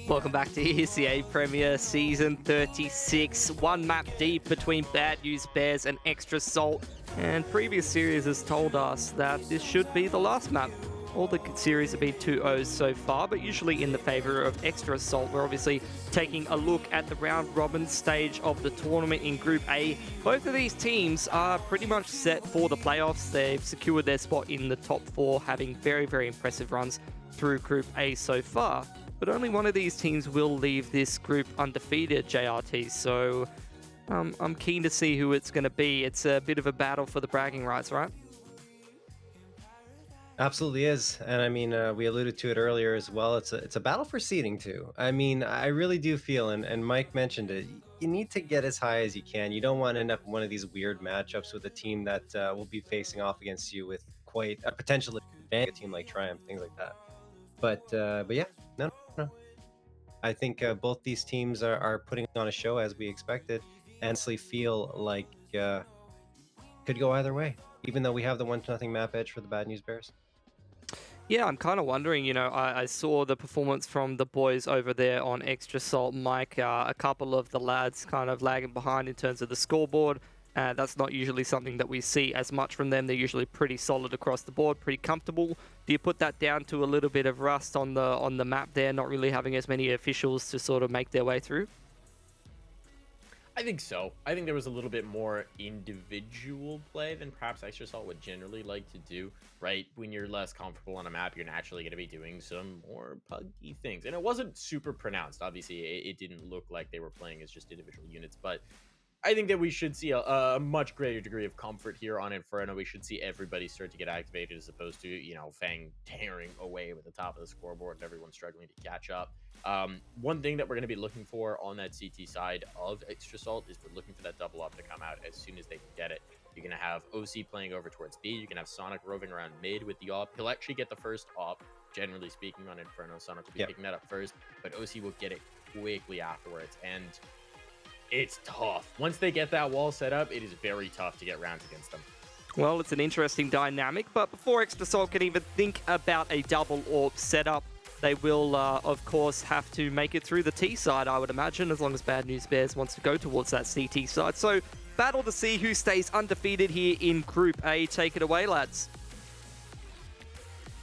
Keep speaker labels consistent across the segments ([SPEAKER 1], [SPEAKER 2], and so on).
[SPEAKER 1] Welcome back to Esea Premier Season 36. One map deep between Bad News Bears and Extra Salt. And previous series has told us that this should be the last map. All the series have been 2-0s so far, but usually in the favor of Extra Salt. We're obviously taking a look at the round robin stage of the tournament in Group A. Both of these teams are pretty much set for the playoffs. They've secured their spot in the top 4, having very, very impressive runs through Group A so far. But only one of these teams will leave this group undefeated, JRT. So I'm keen to see who it's going to be. It's a bit of a battle for the bragging rights, right?
[SPEAKER 2] Absolutely is, and I mean, we alluded to it earlier as well. It's a battle for seeding too. I mean, I really do feel, and Mike mentioned it. You need to get as high as you can. You don't want to end up in one of these weird matchups with a team that will be facing off against you with quite a potential advantage, a team like Triumph, things like that. But yeah, no, no. I think both these teams are putting on a show as we expected, and honestly feel like could go either way. Even though we have the 1-0 map edge for the Bad News Bears.
[SPEAKER 1] Yeah, I'm kind of wondering, I saw the performance from the boys over there on Extra Salt. Mike, a couple of the lads kind of lagging behind in terms of the scoreboard. That's not usually something that we see as much from them. They're usually pretty solid across the board, pretty comfortable. Do you put that down to a little bit of rust on the map there, not really having as many officials to sort of make their way through?
[SPEAKER 3] I think so. I think there was a little bit more individual play than perhaps Extra Salt would generally like to do, right? When you're less comfortable on a map, you're naturally going to be doing some more puggy things. And it wasn't super pronounced. Obviously, it didn't look like they were playing as just individual units, but I think that we should see a much greater degree of comfort here on Inferno. We should see everybody start to get activated as opposed to, Fang tearing away with the top of the scoreboard and everyone struggling to catch up. One thing that we're going to be looking for on that CT side of Extra Salt is we're looking for that double up to come out as soon as they can get it. You're going to have OC playing over towards B. You can have Sonic roving around mid with the op. He'll actually get the first op, generally speaking, on Inferno. Sonic will be picking that up first, but OC will get it quickly afterwards. And it's tough. Once they get that wall set up, it is very tough to get rounds against them.
[SPEAKER 1] Well, it's an interesting dynamic, but before Extra Salt can even think about a double AWP setup, they will, of course, have to make it through the T side, I would imagine, as long as Bad News Bears wants to go towards that CT side. So, battle to see who stays undefeated here in Group A. Take it away, lads.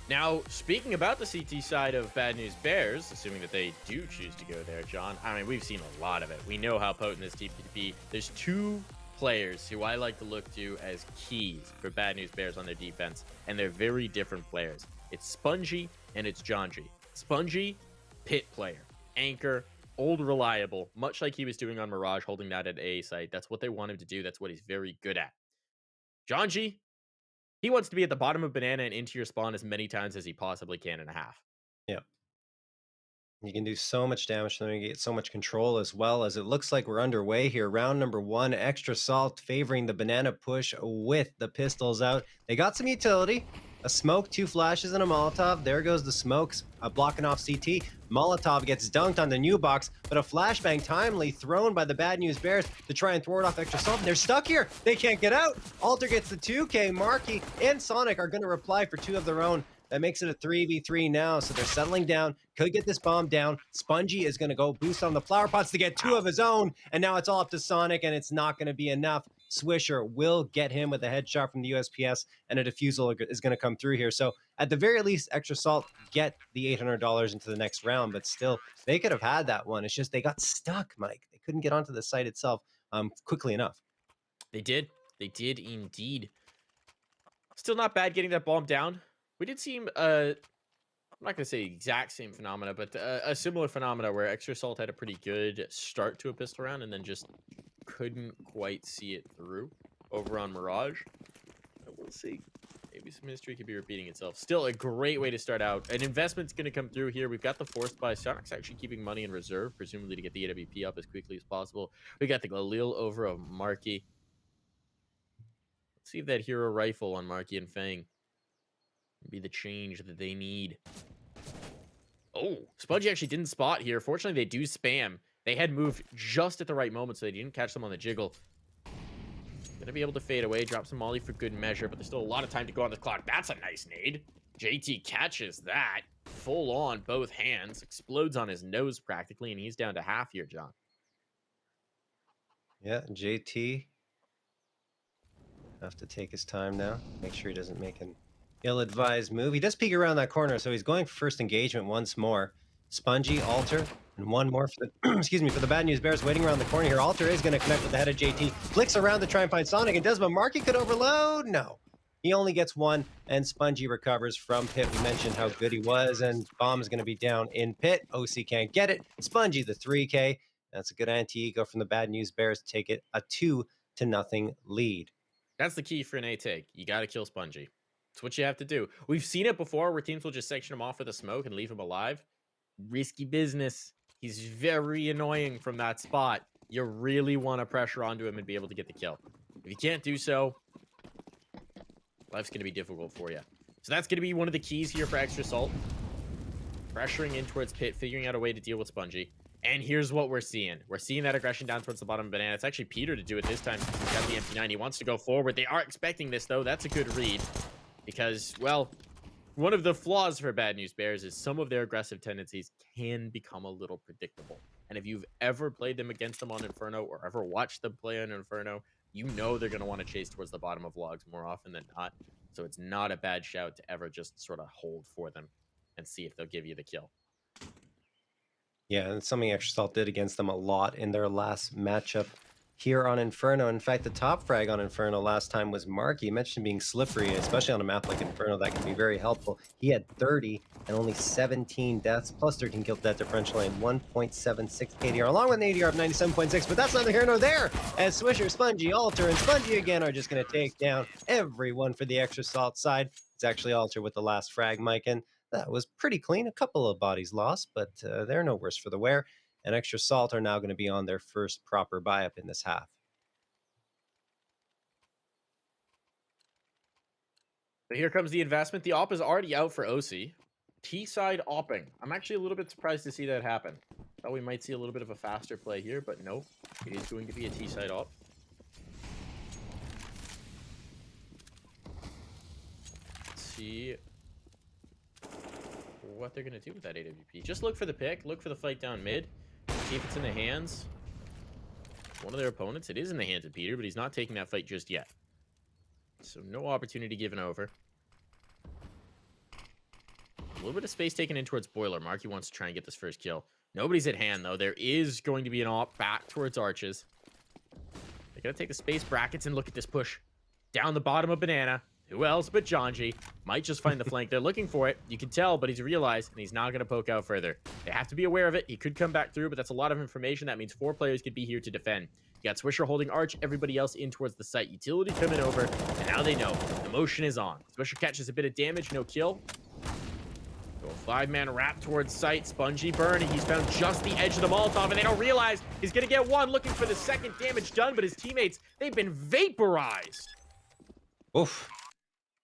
[SPEAKER 3] Now, speaking about the CT side of Bad News Bears, assuming that they do choose to go there, John, I mean, we've seen a lot of it. We know how potent this team can be. There's two players who I like to look to as keys for Bad News Bears on their defense, and they're very different players. It's Spongy and it's Jonji. Spongy, pit player, anchor, old reliable, much like he was doing on Mirage, holding that at A site. That's what they want him to do. That's what he's very good at. Jonji, he wants to be at the bottom of banana and into your spawn as many times as he possibly can in a half.
[SPEAKER 2] Yeah. You can do so much damage, and then you get so much control as well. As it looks like we're underway here. Round number 1, Extra Salt favoring the banana push with the pistols out. They got some utility. A smoke, 2 flashes, and a Molotov. There goes the smokes, blocking off CT. Molotov gets dunked on the new box, but a flashbang timely thrown by the Bad News Bears to try and throw it off Extra Salt. They're stuck here. They can't get out. Alter gets the 2K. Marky and Sonic are going to reply for 2 of their own. That makes it a 3v3 now, so they're settling down. Could get this bomb down. Spongy is going to go boost on the flower pots to get 2 of his own, and now it's all up to Sonic, and it's not going to be enough. Swisher will get him with a headshot from the USPS, and a defusal is going to come through here. So at the very least, Extra Salt get the $800 into the next round, but still, they could have had that one. It's just they got stuck, Mike. They couldn't get onto the site itself quickly enough.
[SPEAKER 3] They did. They did indeed. Still not bad getting that bomb down. We did see, I'm not going to say exact same phenomena, but a similar phenomena where Extra Salt had a pretty good start to a pistol round and then just couldn't quite see it through over on Mirage. We'll see. Maybe some history could be repeating itself. Still a great way to start out. An investment's going to come through here. We've got the forced buy. Sonic's actually keeping money in reserve, presumably to get the AWP up as quickly as possible. We got the Galil over of Marky. Let's see if that hero rifle on Marky and Fang be the change that they need. Oh, Spudgy actually didn't spot here. Fortunately, they do spam. They had moved just at the right moment, so they didn't catch them on the jiggle. Gonna be able to fade away, drop some molly for good measure, but there's still a lot of time to go on the clock. That's a nice nade. JT catches that. full on both hands, explodes on his nose practically, and he's down to half here, John.
[SPEAKER 2] Yeah, JT have to take his time now. Make sure he doesn't make an ill-advised move. He does peek around that corner, so he's going for first engagement once more. Spongy, Alter, and one more for the excuse me, for the Bad News Bears waiting around the corner here. Alter is going to connect with the head of JT. Flicks around to try and find Sonic, and does, but Marky could overload. No. He only gets one, and Spongy recovers from Pit. We mentioned how good he was, and Bomb is going to be down in Pit. OC can't get it. Spongy, the 3K. That's a good anti-ego from the Bad News Bears to take it a 2-0 lead.
[SPEAKER 3] That's the key for an A take. You got to kill Spongy. It's what you have to do. We've seen it before where teams will just section him off with a smoke and leave him alive. Risky business. He's very annoying from that spot. You really want to pressure onto him and be able to get the kill. If you can't do so, life's going to be difficult for you. So that's going to be one of the keys here for Extra Salt. Pressuring in towards Pit, figuring out a way to deal with Spongy. And here's what we're seeing. We're seeing that aggression down towards the bottom of Banana. It's actually Peter to do it this time since he's got the MP9. He wants to go forward. They are expecting this, though. That's a good read. Because, well, one of the flaws for Bad News Bears is some of their aggressive tendencies can become a little predictable. And if you've ever played them against them on Inferno or ever watched them play on Inferno, you know they're going to want to chase towards the bottom of logs more often than not. So it's not a bad shout to ever just sort of hold for them and see if they'll give you the kill.
[SPEAKER 2] Yeah, and something Extra Salt did against them a lot in their last matchup here on Inferno. In fact, the top frag on Inferno last time was Marky. You mentioned being slippery, especially on a map like Inferno. That can be very helpful. He had 30 and only 17 deaths, plus 13 kill death differential and 1.76 KDR, along with an ADR of 97.6. But that's neither here nor there, as Swisher, Spongy, Alter, and Spongy again are just going to take down everyone for the Extra Salt side. It's actually Alter with the last frag, Mike, and that was pretty clean. A couple of bodies lost, but they're no worse for the wear. And Extra Salt are now going to be on their first proper buy-up in this half.
[SPEAKER 3] So here comes the investment. The op is already out for OC. T-side opping. I'm actually a little bit surprised to see that happen. Thought we might see a little bit of a faster play here, but no. It is going to be a T-side op. Let's see what they're going to do with that AWP. Just look for the pick. Look for the fight down mid. See if it's in the hands. One of their opponents. It is in the hands of Peter, but he's not taking that fight just yet. So no opportunity given over. A little bit of space taken in towards Boiler. Marky wants to try and get this first kill. Nobody's at hand, though. There is going to be an op back towards Arches. They're going to take the space brackets and look at this push. Down the bottom of Banana. Who else but Janji? Might just find the flank. They're looking for it. You can tell, but he's realized, and he's not going to poke out further. They have to be aware of it. He could come back through, but that's a lot of information. That means 4 players could be here to defend. You got Swisher holding Arch, everybody else in towards the site. Utility coming over, and now they know. The motion is on. Swisher catches a bit of damage, no kill. So a 5-man wrap towards site. Spongy burning. He's found just the edge of the Molotov, and they don't realize he's going to get one, looking for the second damage done, but his teammates, they've been vaporized.
[SPEAKER 2] Oof.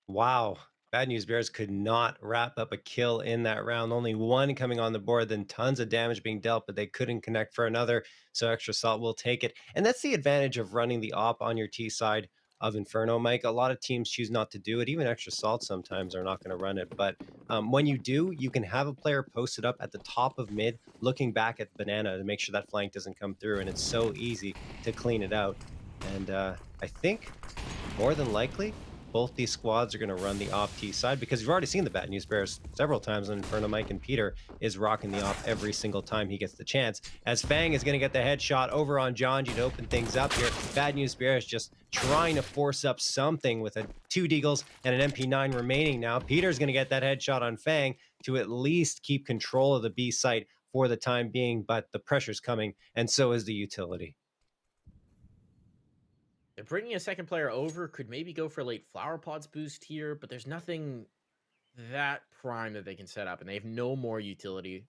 [SPEAKER 2] Wow. Bad News Bears could not wrap up a kill in that round. Only one coming on the board, then tons of damage being dealt, but they couldn't connect for another. So Extra Salt will take it. And that's the advantage of running the op on your T side of Inferno, Mike. A lot of teams choose not to do it. Even Extra Salt sometimes are not going to run it. But when you do, you can have a player posted up at the top of mid, looking back at Banana to make sure that flank doesn't come through. And it's so easy to clean it out. And I think more than likely, both these squads are going to run the op T side, because you've already seen the Bad News Bears several times on Inferno. Mike and Peter is rocking the op every single time he gets the chance, as Fang is going to get the headshot over on Janji to open things up here. Bad News Bears just trying to force up something with 2 Deagles and an MP9 remaining now. Peter's going to get that headshot on Fang to at least keep control of the B site for the time being, but the pressure's coming, and so is the utility.
[SPEAKER 3] They're bringing a second player over. Could maybe go for a late Flower Pods boost here, but there's nothing that prime that they can set up, and they have no more utility.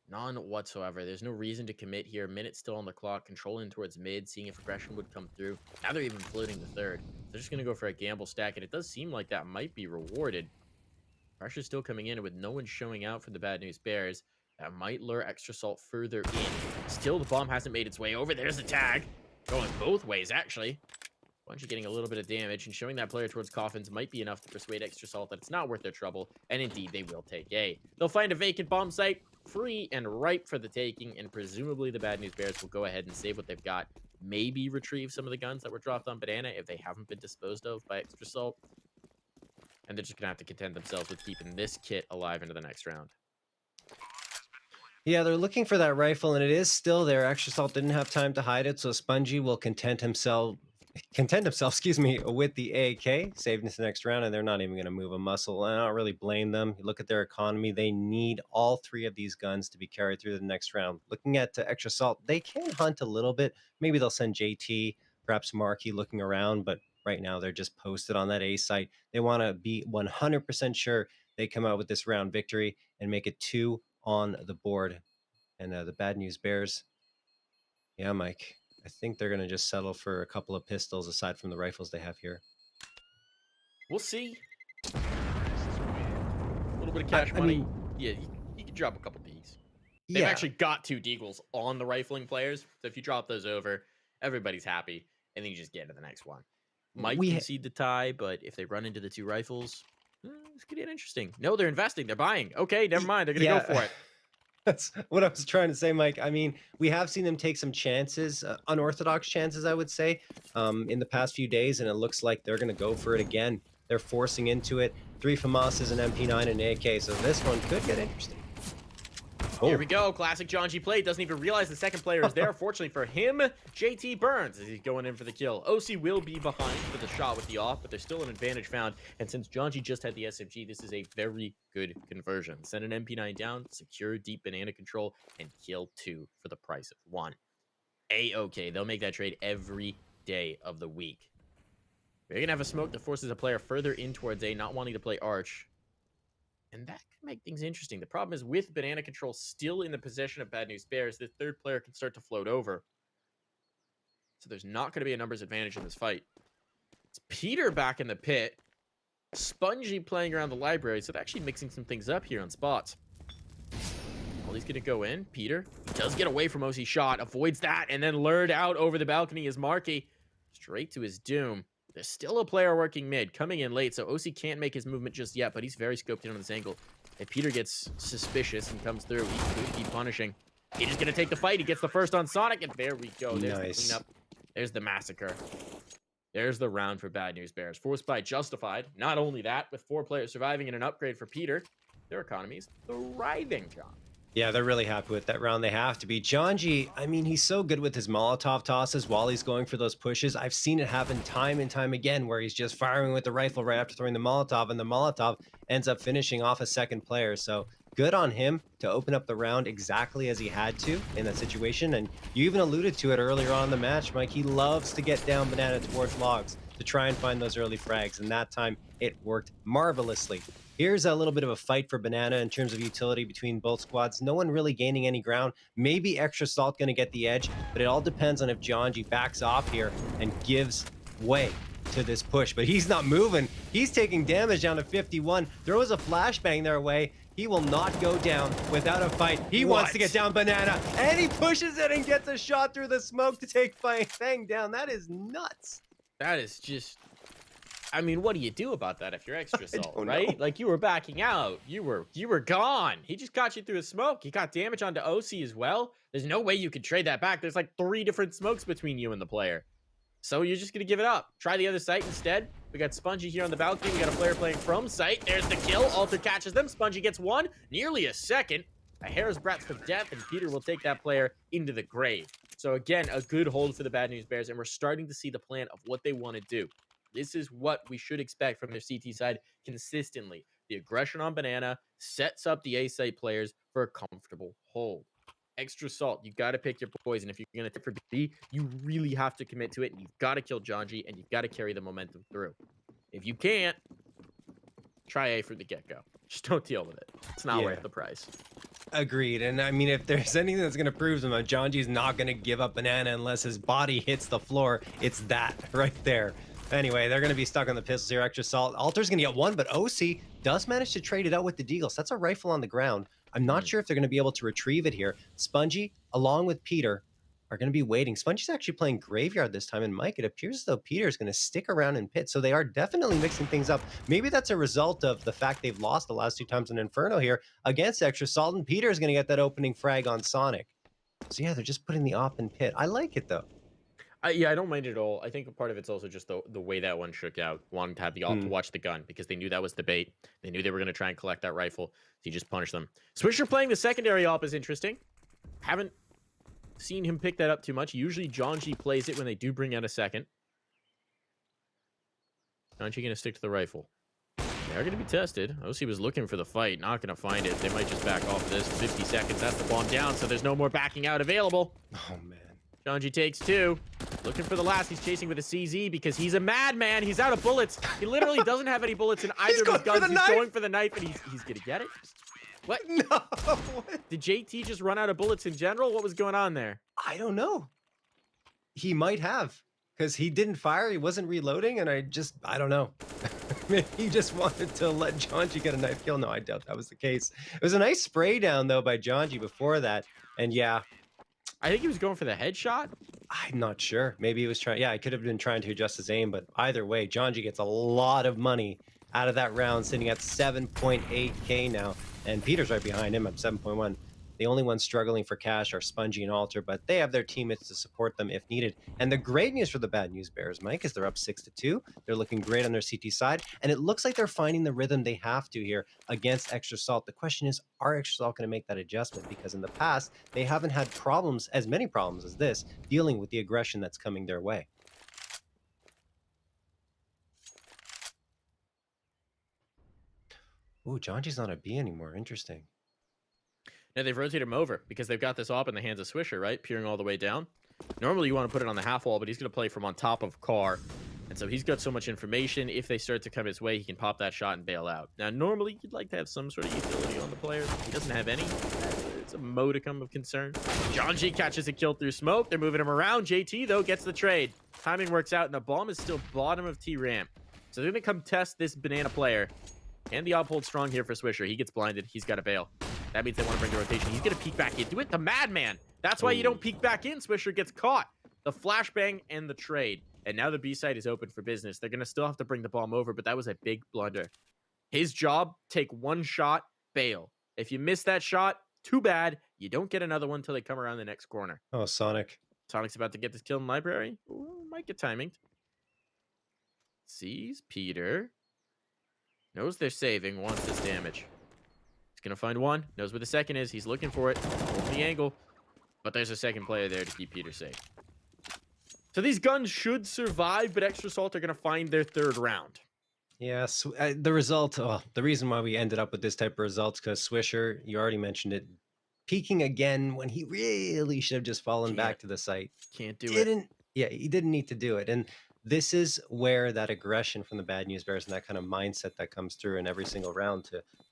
[SPEAKER 3] None whatsoever. There's no reason to commit here. Minute still on the clock. Controlling towards mid, seeing if aggression would come through. Now they're even floating the third. They're just going to go for a gamble stack, and it does seem like that might be rewarded. Pressure's still coming in, and with no one showing out for the Bad News Bears, that might lure Extra Salt further in. Still, the bomb hasn't made its way over. There's the tag. Going both ways, actually. Spongy getting a little bit of damage and showing that player towards coffins might be enough to persuade Extra Salt that it's not worth their trouble, and indeed they will take A. They'll find a vacant bomb site, free and ripe for the taking, and presumably the Bad News Bears will go ahead and save what they've got. Maybe retrieve some of the guns that were dropped on Banana if they haven't been disposed of by Extra Salt. And they're just going to have to content themselves with keeping this kit alive into the next round.
[SPEAKER 2] Yeah, they're looking for that rifle, and it is still there. Extra Salt didn't have time to hide it, so Spongy will content himself, excuse me, with the AK, saving this next round, and they're not even going to move a muscle. I don't really blame them. You look at their economy; they need all three of these guns to be carried through the next round. Looking at Extra Salt, they can hunt a little bit. Maybe they'll send JT, perhaps Marky looking around, but right now they're just posted on that A site. They want to be 100% sure they come out with this round victory and make it 2 on the board. And the Bad News Bears, yeah, Mike, I think they're going to just settle for a couple of pistols aside from the rifles they have here.
[SPEAKER 3] We'll see. A little bit of cash money.
[SPEAKER 2] mean,
[SPEAKER 3] yeah, you can drop a couple Deags. They've actually got 2 Deagles on the rifling players. So if you drop those over, everybody's happy. And then you just get to the next one. Might concede the tie, but if they run into the 2 rifles, this could get interesting. No, they're investing. They're buying. Okay, never mind. They're going to go for it.
[SPEAKER 2] That's what I was trying to say, Mike. I mean, we have seen them take some chances, unorthodox chances, I would say, in the past few days, and it looks like they're going to go for it again. They're forcing into it. 3 FAMASs, an MP9, and an AK, so this one could get interesting.
[SPEAKER 3] Here we go. Classic John G play. Doesn't even realize the second player is there. Fortunately for him, JT burns as he's going in for the kill. OC will be behind for the shot with the off, but there's still an advantage found. And since John G just had the SMG, this is a very good conversion. Send an MP9 down, secure deep banana control, and kill 2 for the price of 1. A-okay. They'll make that trade every day of the week. They're going to have a smoke that forces a player further in towards A, not wanting to play Arch. And that could make things interesting. The problem is with banana control still in the possession of Bad News Bears, the third player can start to float over. So there's not going to be a numbers advantage in this fight. It's Peter back in the pit. Spongy playing around the library. So they're actually mixing some things up here on spots. Well, he's going to go in. Peter does get away from OC shot. Avoids that. And then lured out over the balcony is Marky. Straight to his doom. There's still a player working mid, coming in late, so OC can't make his movement just yet, but he's very scoped in on this angle. If Peter gets suspicious and comes through, he could be punishing. Peter's going to take the fight. He gets the first on Sonic, and there we go. There's the cleanup. There's the massacre. There's the round for Bad News Bears. Force buy justified. Not only that, with 4 players surviving and an upgrade for Peter, their economy's thriving, John.
[SPEAKER 2] Yeah, they're really happy with that round. They have to be. John G, I mean, he's so good with his Molotov tosses while he's going for those pushes. I've seen it happen time and time again where he's just firing with the rifle right after throwing the Molotov, and the Molotov ends up finishing off a second player. So good on him to open up the round exactly as he had to in that situation. And you even alluded to it earlier on in the match, Mike. He loves to get down banana towards logs to try and find those early frags. And that time it worked marvelously. Here's a little bit of a fight for Banana in terms of utility between both squads. No one really gaining any ground. Maybe Extra Salt going to get the edge, but it all depends on if John G backs off here and gives way to this push. But he's not moving. He's taking damage down to 51. Throws a flashbang their way. He will not go down without a fight. He wants to get down Banana, and he pushes it and gets a shot through the smoke to take Fang down. That is nuts.
[SPEAKER 3] That is just... I mean, what do you do about that if you're Extra Salt, right? Like, you were backing out. You were gone. He just got you through the smoke. He got damage onto OC as well. There's no way you could trade that back. There's like 3 different smokes between you and the player. So you're just going to give it up. Try the other site instead. We got Spongy here on the balcony. We got a player playing from site. There's the kill. Alter catches them. Spongy gets 1. Nearly a second. A hair's breadth of death, and Peter will take that player into the grave. So again, a good hold for the Bad News Bears, and we're starting to see the plan of what they want to do. This is what we should expect from their CT side consistently. The aggression on Banana sets up the A-site players for a comfortable hold. Extra Salt, you got to pick your poison. If you're going to take for B, you really have to commit to it, and you've got to kill John G, and you've got to carry the momentum through. If you can't, try A from the get-go. Just don't deal with it. It's not worth the price.
[SPEAKER 2] Agreed. And I mean, if there's anything that's going to prove them that John G's not going to give up Banana unless his body hits the floor, it's that right there. Anyway, they're going to be stuck on the pistols here. Extra Salt. Alter's going to get 1, but OC does manage to trade it out with the Deagles. That's a rifle on the ground. I'm not sure if they're going to be able to retrieve it here. Spongy, along with Peter, are going to be waiting. Spongy's actually playing Graveyard this time, and Mike, it appears as though Peter's going to stick around in pit, so they are definitely mixing things up. Maybe that's a result of the fact they've lost the last 2 times in Inferno here against Extra Salt, and Peter's going to get that opening frag on Sonic. So yeah, they're just putting the op in pit. I like it, though.
[SPEAKER 3] Yeah, I don't mind it at all. I think part of it's also just the way that one shook out. Wanted to have the op to watch the gun because they knew that was the bait. They knew they were going to try and collect that rifle. So he just punished them. Swisher playing the secondary op is interesting. Haven't seen him pick that up too much. Usually John G plays it when they do bring out a second. John G going to stick to the rifle. They're going to be tested. OC was looking for the fight. Not going to find it. They might just back off of this. 50 seconds. That's the bomb down. So there's no more backing out available.
[SPEAKER 2] Oh, man.
[SPEAKER 3] John G takes 2. Looking for the last. He's chasing with a CZ because he's a madman. He's out of bullets. He literally doesn't have any bullets in either of his guns. He's going for the knife, and he's going to get it. What?
[SPEAKER 2] No. What?
[SPEAKER 3] Did JT just run out of bullets in general? What was going on there?
[SPEAKER 2] I don't know. He might have, because he didn't fire. He wasn't reloading, and I don't know. Maybe he just wanted to let Jonji get a knife kill. No, I doubt that was the case. It was a nice spray down, though, by Jonji before that. And yeah.
[SPEAKER 3] I think he was going for the headshot.
[SPEAKER 2] I'm not sure. Maybe he was trying. Yeah, I could have been trying to adjust his aim, but either way, Jonji gets a lot of money out of that round, sitting at 7.8K now. And Peter's right behind him at 7.1. The only ones struggling for cash are Spongy and Alter, but they have their teammates to support them if needed. And the great news for the Bad News Bears, Mike, is they're up 6-2. They're looking great on their CT side, and it looks like they're finding the rhythm they have to here against Extra Salt. The question is, are Extra Salt going to make that adjustment? Because in the past, they haven't had problems, as many problems as this, dealing with the aggression that's coming their way. Ooh, Jonji's not a B anymore. Interesting.
[SPEAKER 3] Now they've rotated him over because they've got this op in the hands of Swisher, right? Peering all the way down. Normally you want to put it on the half wall, but he's going to play from on top of Car. And so he's got so much information. If they start to come his way, he can pop that shot and bail out. Now, normally you'd like to have some sort of utility on the player. He doesn't have any. It's a modicum of concern. John G catches a kill through smoke. They're moving him around. JT, though, gets the trade. Timing works out, and the bomb is still bottom of T-ramp. So they're going to come test this banana player. And the op holds strong here for Swisher. He gets blinded. He's got to bail. That means they want to bring the rotation. He's going to peek back into it. The madman. That's why you don't peek back in. Swisher gets caught. The flashbang and the trade. And now the B side is open for business. They're going to still have to bring the bomb over, but that was a big blunder. His job, take one shot, bail. If you miss that shot, too bad. You don't get another one until they come around the next corner.
[SPEAKER 2] Oh, Sonic.
[SPEAKER 3] Sonic's about to get this kill in library. Ooh, might get timing. Sees Peter. Knows they're saving, wants this damage. He's going to find one. Knows where the second is. He's looking for it. Holds the angle. But there's a second player there to keep Peter safe. So these guns should survive, but Extra Salt are going to find their third round.
[SPEAKER 2] Yes, the result, the reason why we ended up with this type of results, because Swisher, you already mentioned it, peeking again when he really should have just fallen back to the site.
[SPEAKER 3] Can't do it.
[SPEAKER 2] Yeah, he didn't need to do it. And this is where that aggression from the Bad News Bears and that kind of mindset that comes through in every single round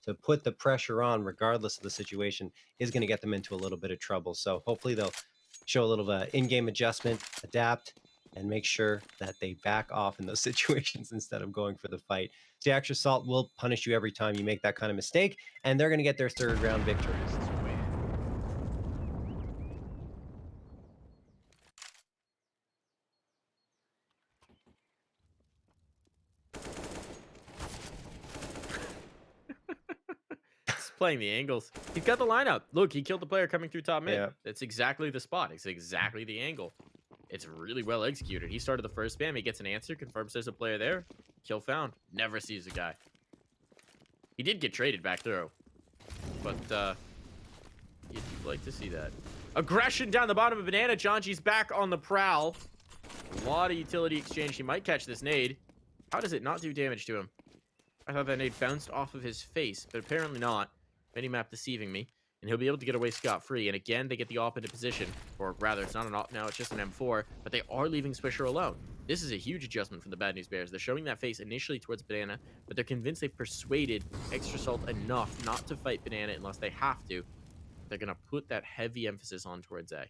[SPEAKER 2] to put the pressure on, regardless of the situation, is going to get them into a little bit of trouble. So hopefully they'll show a little in-game adjustment, adapt, and make sure that they back off in those situations instead of going for the fight. The Extra Salt will punish you every time you make that kind of mistake, and they're going to get their third round victory.
[SPEAKER 3] Playing the angles. He's got the lineup. Look, he killed the player coming through top mid.
[SPEAKER 2] Yeah.
[SPEAKER 3] That's exactly the spot. It's exactly the angle. It's really well executed. He started the first spam. He gets an answer. Confirms there's a player there. Kill found. Never sees a guy. He did get traded back through. But, you'd like to see that. Aggression down the bottom of Banana. Janji's back on the prowl. A lot of utility exchange. He might catch this nade. How does it not do damage to him? I thought that nade bounced off of his face, but apparently not. Minimap deceiving me, and he'll be able to get away scot-free. And again, they get the op into position, or rather, it's not an op now, it's just an M4, but they are leaving Swisher alone. This is a huge adjustment from the Bad News Bears. They're showing that face initially towards Banana, but they're convinced they've persuaded Extra Salt enough not to fight Banana unless they have to. They're going to put that heavy emphasis on towards A.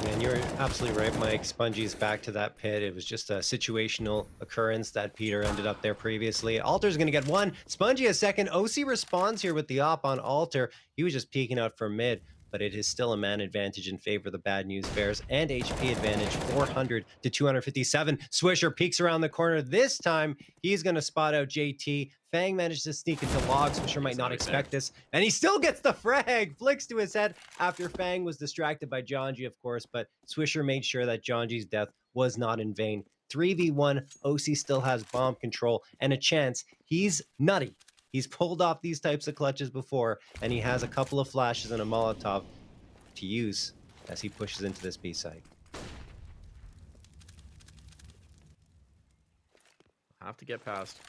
[SPEAKER 2] And you're absolutely right, Mike. Spongy's back to that pit. It was just a situational occurrence that Peter ended up there previously. Alter's going to get one. Spongy a second. OC responds here with the op on Alter. He was just peeking out for mid. but it is still a man advantage in favor of the Bad News Bears, and HP advantage 400 to 257. Swisher peeks around the corner. This time, he's going to spot out JT. Fang manages to sneak into log. Swisher might not expect this, and he still gets the frag. Flicks to his head after Fang was distracted by Janji, of course, but Swisher made sure that Janji's death was not in vain. 3v1, OC still has bomb control and a chance. He's nutty. He's pulled off these types of clutches before, and he has a couple of flashes and a Molotov to use as he pushes into this B site.
[SPEAKER 3] Have to get past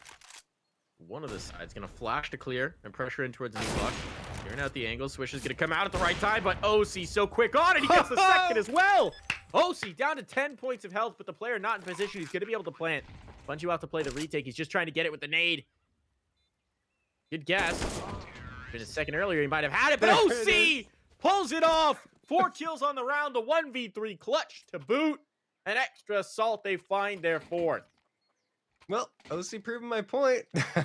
[SPEAKER 3] one of the sides. Gonna flash to clear and pressure in towards the block. Clearing out the angle. Swish is gonna come out at the right time, but OC so quick on it. He gets the second as well. OC down to 10 points of health, but the player not in position. He's gonna be able to plant. Bungie will have to play the retake. He's just trying to get it with the nade. Good guess. Been a second earlier, he might have had it, but OC pulls it off. 4 kills on the round, the 1v3 clutch to boot. An extra assault, they find their 4th.
[SPEAKER 2] Well, OC proving my point.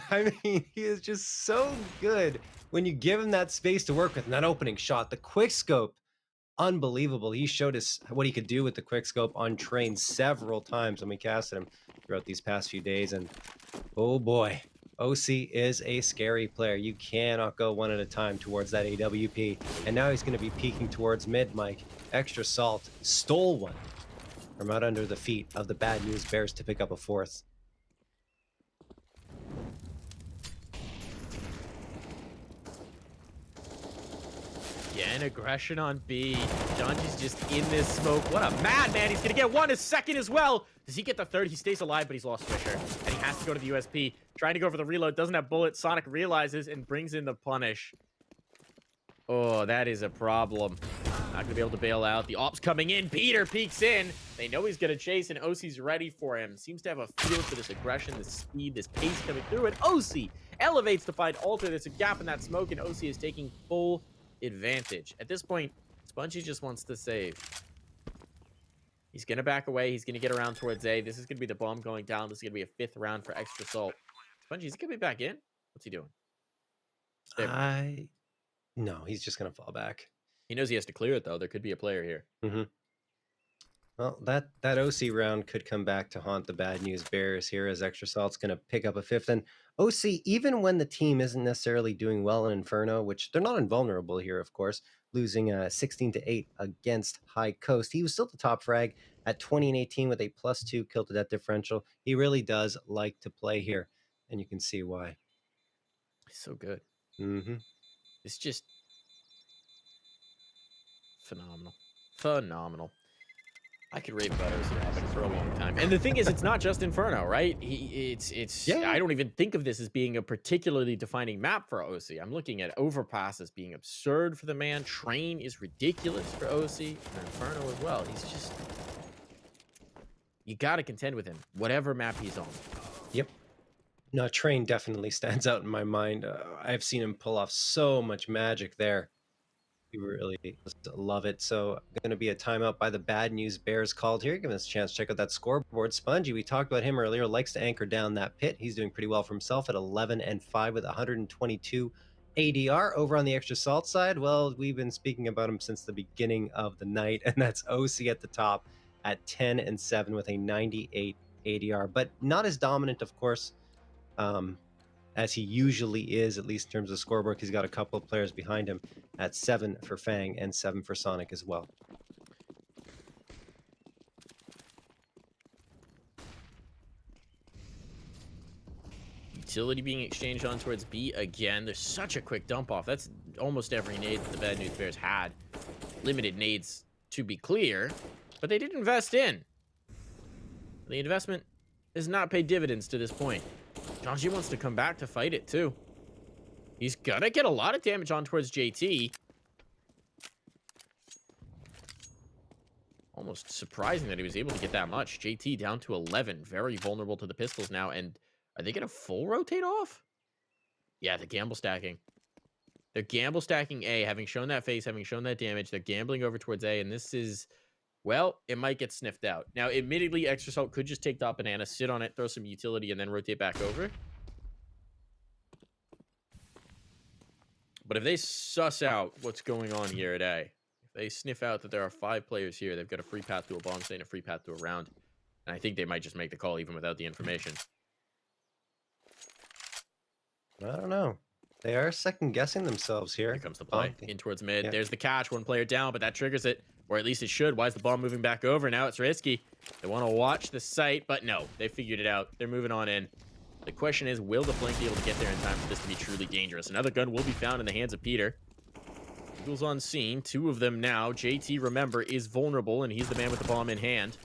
[SPEAKER 2] I mean, he is just so good when you give him that space to work with. And that opening shot, the quick scope, unbelievable. He showed us what he could do with the quick scope on train several times when we casted him throughout these past few days. And oh boy, OC is a scary player. You cannot go one at a time towards that AWP. And now he's going to be peeking towards mid, Mike. Extra Salt stole one from out under the feet of the Bad News Bears to pick up a 4th.
[SPEAKER 3] Again, aggression on B. Janji's just in this smoke. What a madman. He's going to get 1 a second as well. Does he get the 3rd? He stays alive, but he's lost Swisher. And he has to go to the USP. Trying to go for the reload. Doesn't have bullets. Sonic realizes and brings in the punish. Oh, that is a problem. Not going to be able to bail out. The ops coming in. Peter peeks in. They know he's going to chase, and OC's ready for him. Seems to have a feel for this aggression, this speed, this pace coming through. And OC elevates to find Alter. There's a gap in that smoke, and OC is taking full advantage. At this point, Spongy just wants to save. He's going to back away. He's going to get around towards A. This is going to be the bomb going down. This is going to be a 5th round for Extra Salt. Spongy, is he going to be back in? What's he doing?
[SPEAKER 2] No, he's just going to fall back.
[SPEAKER 3] He knows he has to clear it, though. There could be a player here.
[SPEAKER 2] Mm-hmm. Well, that OC round could come back to haunt the Bad News Bears here, as Extra Salt's going to pick up a 5th. And OC, even when the team isn't necessarily doing well in Inferno, which they're not invulnerable here, of course, losing 16-8 against High Coast, he was still the top frag at 20 and 18 with a +2 kill to death differential. He really does like to play here, and you can see why.
[SPEAKER 3] He's so good.
[SPEAKER 2] Mm-hmm.
[SPEAKER 3] It's just phenomenal. Phenomenal. I could rave about OC for a long time. And the thing is, it's not just Inferno, right? Yeah. I don't even think of this as being a particularly defining map for OC. I'm looking at Overpass as being absurd for the man. Train is ridiculous for OC. And Inferno as well. He's just... You got to contend with him, whatever map he's on.
[SPEAKER 2] Yep. No, Train definitely stands out in my mind. I've seen him pull off so much magic there. You really love it. So going to be a timeout by the Bad News Bears called here. Give us a chance to check out that scoreboard. Spongy, we talked about him earlier, likes to anchor down that pit. He's doing pretty well for himself at 11 and 5 with 122 ADR. Over on the Extra Salt side, well, we've been speaking about him since the beginning of the night, and that's OC at the top at 10 and 7 with a 98 ADR, but not as dominant, of course, as he usually is, at least in terms of scoreboard. He's got a couple of players behind him at 7 for Fang and 7 for Sonic as well.
[SPEAKER 3] Utility being exchanged on towards B again. There's such a quick dump off. That's almost every nade that the Bad News Bears had. Limited nades, to be clear, but they did invest in. The investment has not paid dividends to this point. Janji wants to come back to fight it, too. He's gonna get a lot of damage on towards JT. Almost surprising that he was able to get that much. JT down to 11. Very vulnerable to the pistols now. And are they gonna full rotate off? Yeah, they're gamble stacking. They're gamble stacking A, having shown that face, having shown that damage. They're gambling over towards A, and this is... Well, it might get sniffed out. Now, admittedly, Extra Salt could just take that banana, sit on it, throw some utility, and then rotate back over. But if they suss out what's going on here at A, if they sniff out that there are 5 players here, they've got a free path to a bomb site and a free path to a round. And I think they might just make the call even without the information.
[SPEAKER 2] I don't know. They are second guessing themselves here.
[SPEAKER 3] Here comes the play. In towards mid.
[SPEAKER 2] Yeah.
[SPEAKER 3] There's the catch. 1 player down, but that triggers it. Or at least it should. Why is the ball moving back over? Now it's risky. They want to watch the site, but no. They figured it out. They're moving on in. The question is, will the flank be able to get there in time for this to be truly dangerous? Another gun will be found in the hands of Peter. Eagles on scene. 2 of them now. JT, remember, is vulnerable, and he's the man with the bomb in hand.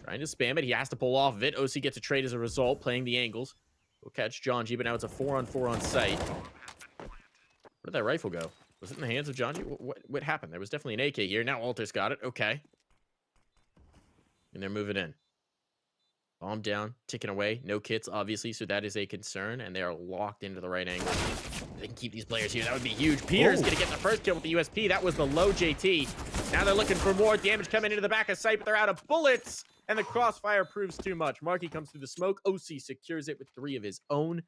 [SPEAKER 3] Trying to spam it. He has to pull off of it. OC gets a trade as a result, playing the angles. We'll catch John G, but now it's a 4-on-4 on site. Where did that rifle go? Was it in the hands of John G? What happened? There was definitely an AK here. Now Alter's got it. Okay. And they're moving in. Bomb down, ticking away. No kits, obviously, so that is a concern. And they are locked into the right angle. They can keep these players here. That would be huge. Peter's going to get the first kill with the USP. That was the low JT. Now they're looking for more damage coming into the back of sight, but they're out of bullets. And the crossfire proves too much. Markey comes through the smoke. OC secures it with 3 of his own.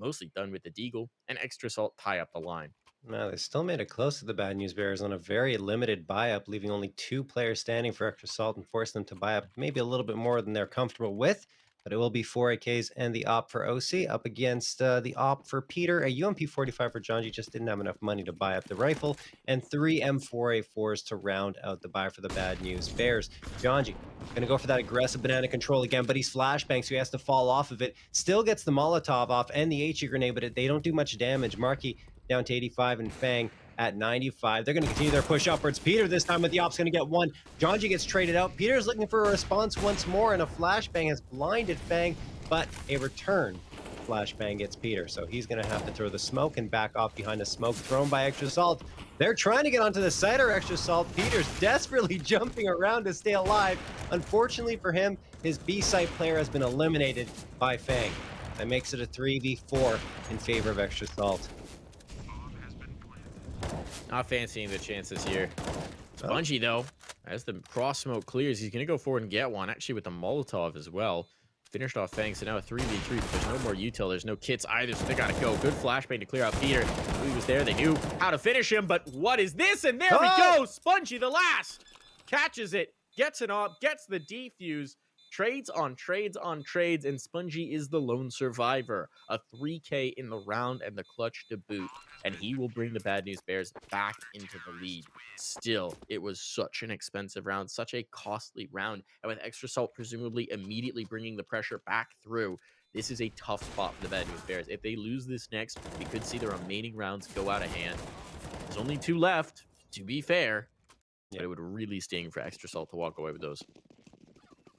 [SPEAKER 3] Mostly done with the Deagle. And Extra Salt tie up the line.
[SPEAKER 2] No, they still made it close to the Bad News Bears on a very limited buy-up, leaving only 2 players standing for Extra Salt and forcing them to buy up maybe a little bit more than they're comfortable with. But it will be 4 AKs and the op for OC up against the op for Peter. A UMP-45 for Janji just didn't have enough money to buy up the rifle. And 3 M4A4s to round out the buy for the Bad News Bears. Janji going to go for that aggressive banana control again, but he's flashbang, so he has to fall off of it. Still gets the Molotov off and the HE grenade, but they don't do much damage. Markey down to 85 and Fang at 95. They're going to continue their push upwards. Peter this time with the op's going to get 1. Janji gets traded out. Peter's looking for a response once more, and a flashbang has blinded Fang, but a return flashbang gets Peter. So he's going to have to throw the smoke and back off behind a smoke thrown by Extra Salt. They're trying to get onto the side of Extra Salt. Peter's desperately jumping around to stay alive. Unfortunately for him, his B-site player has been eliminated by Fang. That makes it a 3v4 in favor of Extra Salt.
[SPEAKER 3] Not fancying the chances here. Spongy, though, as the cross smoke clears, he's going to go forward and get one, actually with the Molotov as well. Finished off Fang, so now a 3v3, but there's no more util. There's no kits either, so they got to go. Good flashbang to clear out Peter. He was there. They knew how to finish him, but what is this? And there we go. Spongy, the last, catches it, gets it off, gets the defuse. Trades on trades on trades, and Spongy is the lone survivor. A 3K in the round and the clutch to boot, and he will bring the Bad News Bears back into the lead. Still, it was such an expensive round, such a costly round, and with Extra Salt presumably immediately bringing the pressure back through, this is a tough spot for the Bad News Bears. If they lose this next, we could see the remaining rounds go out of hand. There's only 2 left, to be fair, but it would really sting for Extra Salt to walk away with those.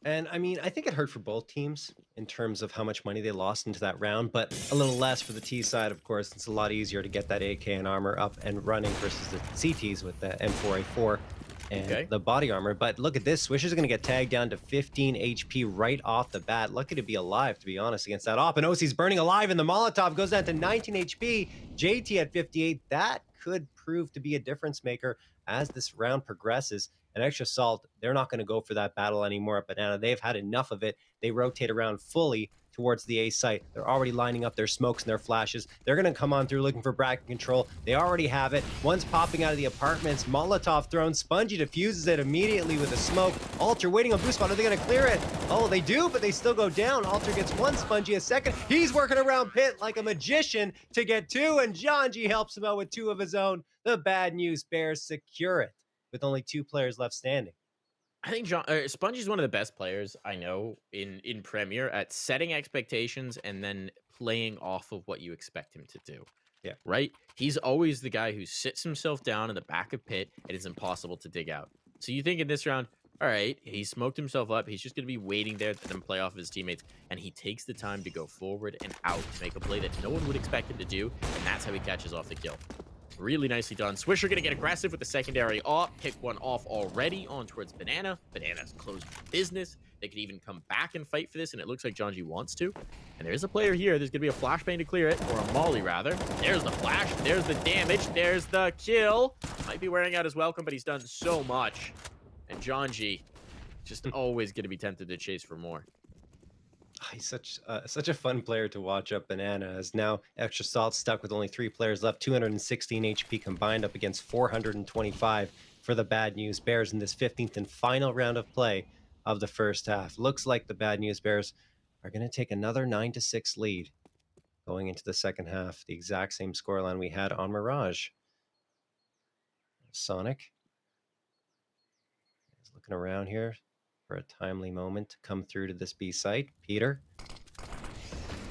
[SPEAKER 2] And I mean, I think it hurt for both teams in terms of how much money they lost into that round, but a little less for the T side, of course. It's a lot easier to get that AK and armor up and running versus the CTs with the M4A4 and the body armor. But look at this. Swisher's going to get tagged down to 15 HP right off the bat. Lucky to be alive, to be honest, against that op. And OC's burning alive, and the Molotov goes down to 19 HP. JT at 58. That could prove to be a difference maker as this round progresses. And Extra Salt, they're not going to go for that battle anymore at Banana. They've had enough of it. They rotate around fully towards the A site. They're already lining up their smokes and their flashes. They're going to come on through looking for bracket control. They already have it. One's popping out of the apartments. Molotov thrown. Spongy diffuses it immediately with a smoke. Alter waiting on boost spot. Are they going to clear it? Oh, they do, but they still go down. Alter gets 1, Spongy a second. He's working around Pit like a magician to get 2, and Janji helps him out with 2 of his own. The Bad News Bears secure it with only 2 players left standing.
[SPEAKER 3] I think Spongy's one of the best players I know in Premier at setting expectations and then playing off of what you expect him to do.
[SPEAKER 2] Yeah.
[SPEAKER 3] Right? He's always the guy who sits himself down in the back of Pit and it's impossible to dig out. So you think in this round, all right, he smoked himself up. He's just going to be waiting there to then play off of his teammates. And he takes the time to go forward and out to make a play that no one would expect him to do. And that's how he catches off the kill. Really nicely done. Swisher gonna get aggressive with the secondary op. Pick one off already on towards Banana. Banana's closed business. They could even come back and fight for this, and it looks like Janji wants to. And there's a player here. There's gonna be a flashbang to clear it, or a molly rather. There's the flash. There's the damage. There's the kill. Might be wearing out his welcome, but he's done so much. And Janji just always gonna be tempted to chase for more.
[SPEAKER 2] He's such a fun player to watch up Banana, as now Extra Salt stuck with only 3 players left, 216 HP combined up against 425 for the Bad News Bears in this 15th and final round of play of the first half. Looks like the Bad News Bears are going to take another 9-6 lead going into the second half. The exact same scoreline we had on Mirage. Sonic is looking around here for a timely moment to come through to this B site. Peter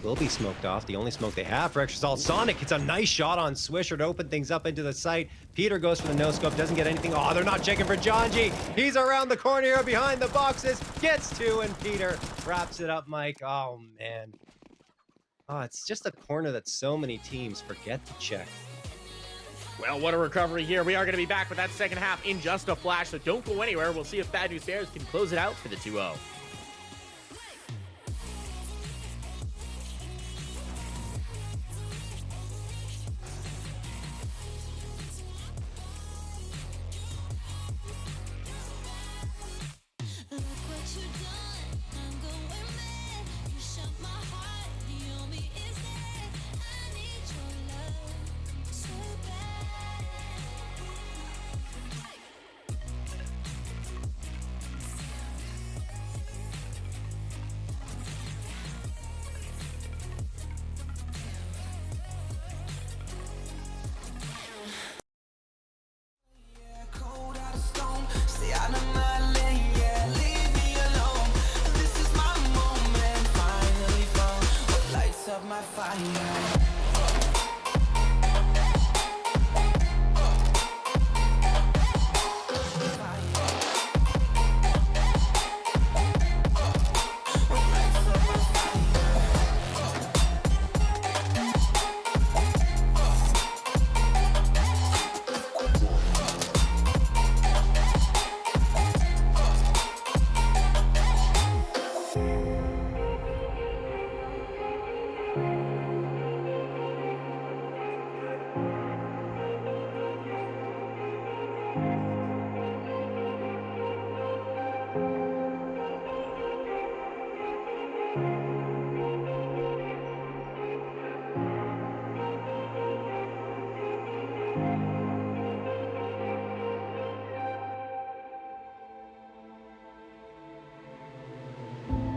[SPEAKER 2] will be smoked off. The only smoke they have for Extra Salt. Sonic hits a nice shot on Swisher to open things up into the site. Peter goes for the no-scope, doesn't get anything. Oh, they're not checking for Janji. He's around the corner here behind the boxes. Gets two, and Peter wraps it up, Mike. Oh, man. Oh, it's just a corner that so many teams forget to check.
[SPEAKER 3] Well, what a recovery here. We are going to be back with that second half in just a flash, so don't go anywhere. We'll see if Bad News Bears can close it out for the 2-0.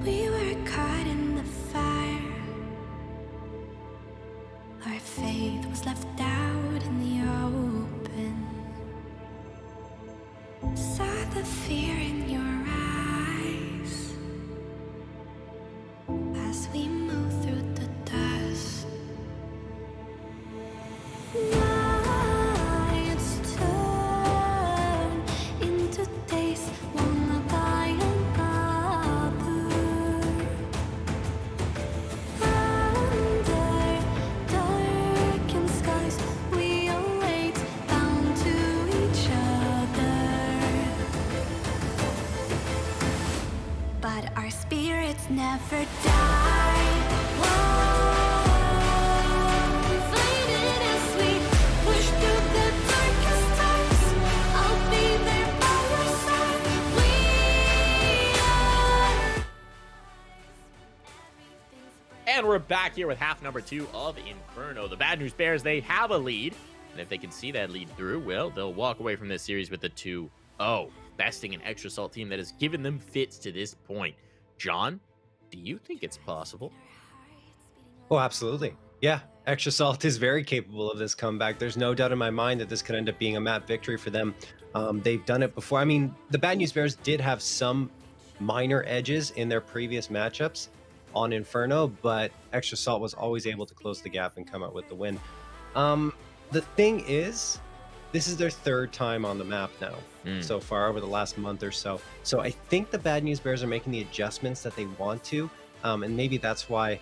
[SPEAKER 4] We were caught in the fire. Our faith was left out in the open. Saw the fear in your eyes as we move through the dust. Nights turn into days, one by another. Under darkened skies, we await, bound to each other. But our spirits never die. Faded as we push through the darkest times. I'll be there by your side. We are.
[SPEAKER 3] And we're back here with half number 2 of Inferno. The Bad News Bears, they have a lead. And if they can see that lead through, well, they'll walk away from this series with a 2-0. Besting an Extra Salt team that has given them fits to this point. John, do you think it's possible?
[SPEAKER 2] Oh, absolutely. Yeah, Extra Salt is very capable of this comeback. There's no doubt in my mind that this could end up being a map victory for them. They've done it before. I mean, the Bad News Bears did have some minor edges in their previous matchups on Inferno, but Extra Salt was always able to close the gap and come out with the win. The thing is, this is their third time on the map now so far over the last month or so. So I think the Bad News Bears are making the adjustments that they want to, and maybe that's why.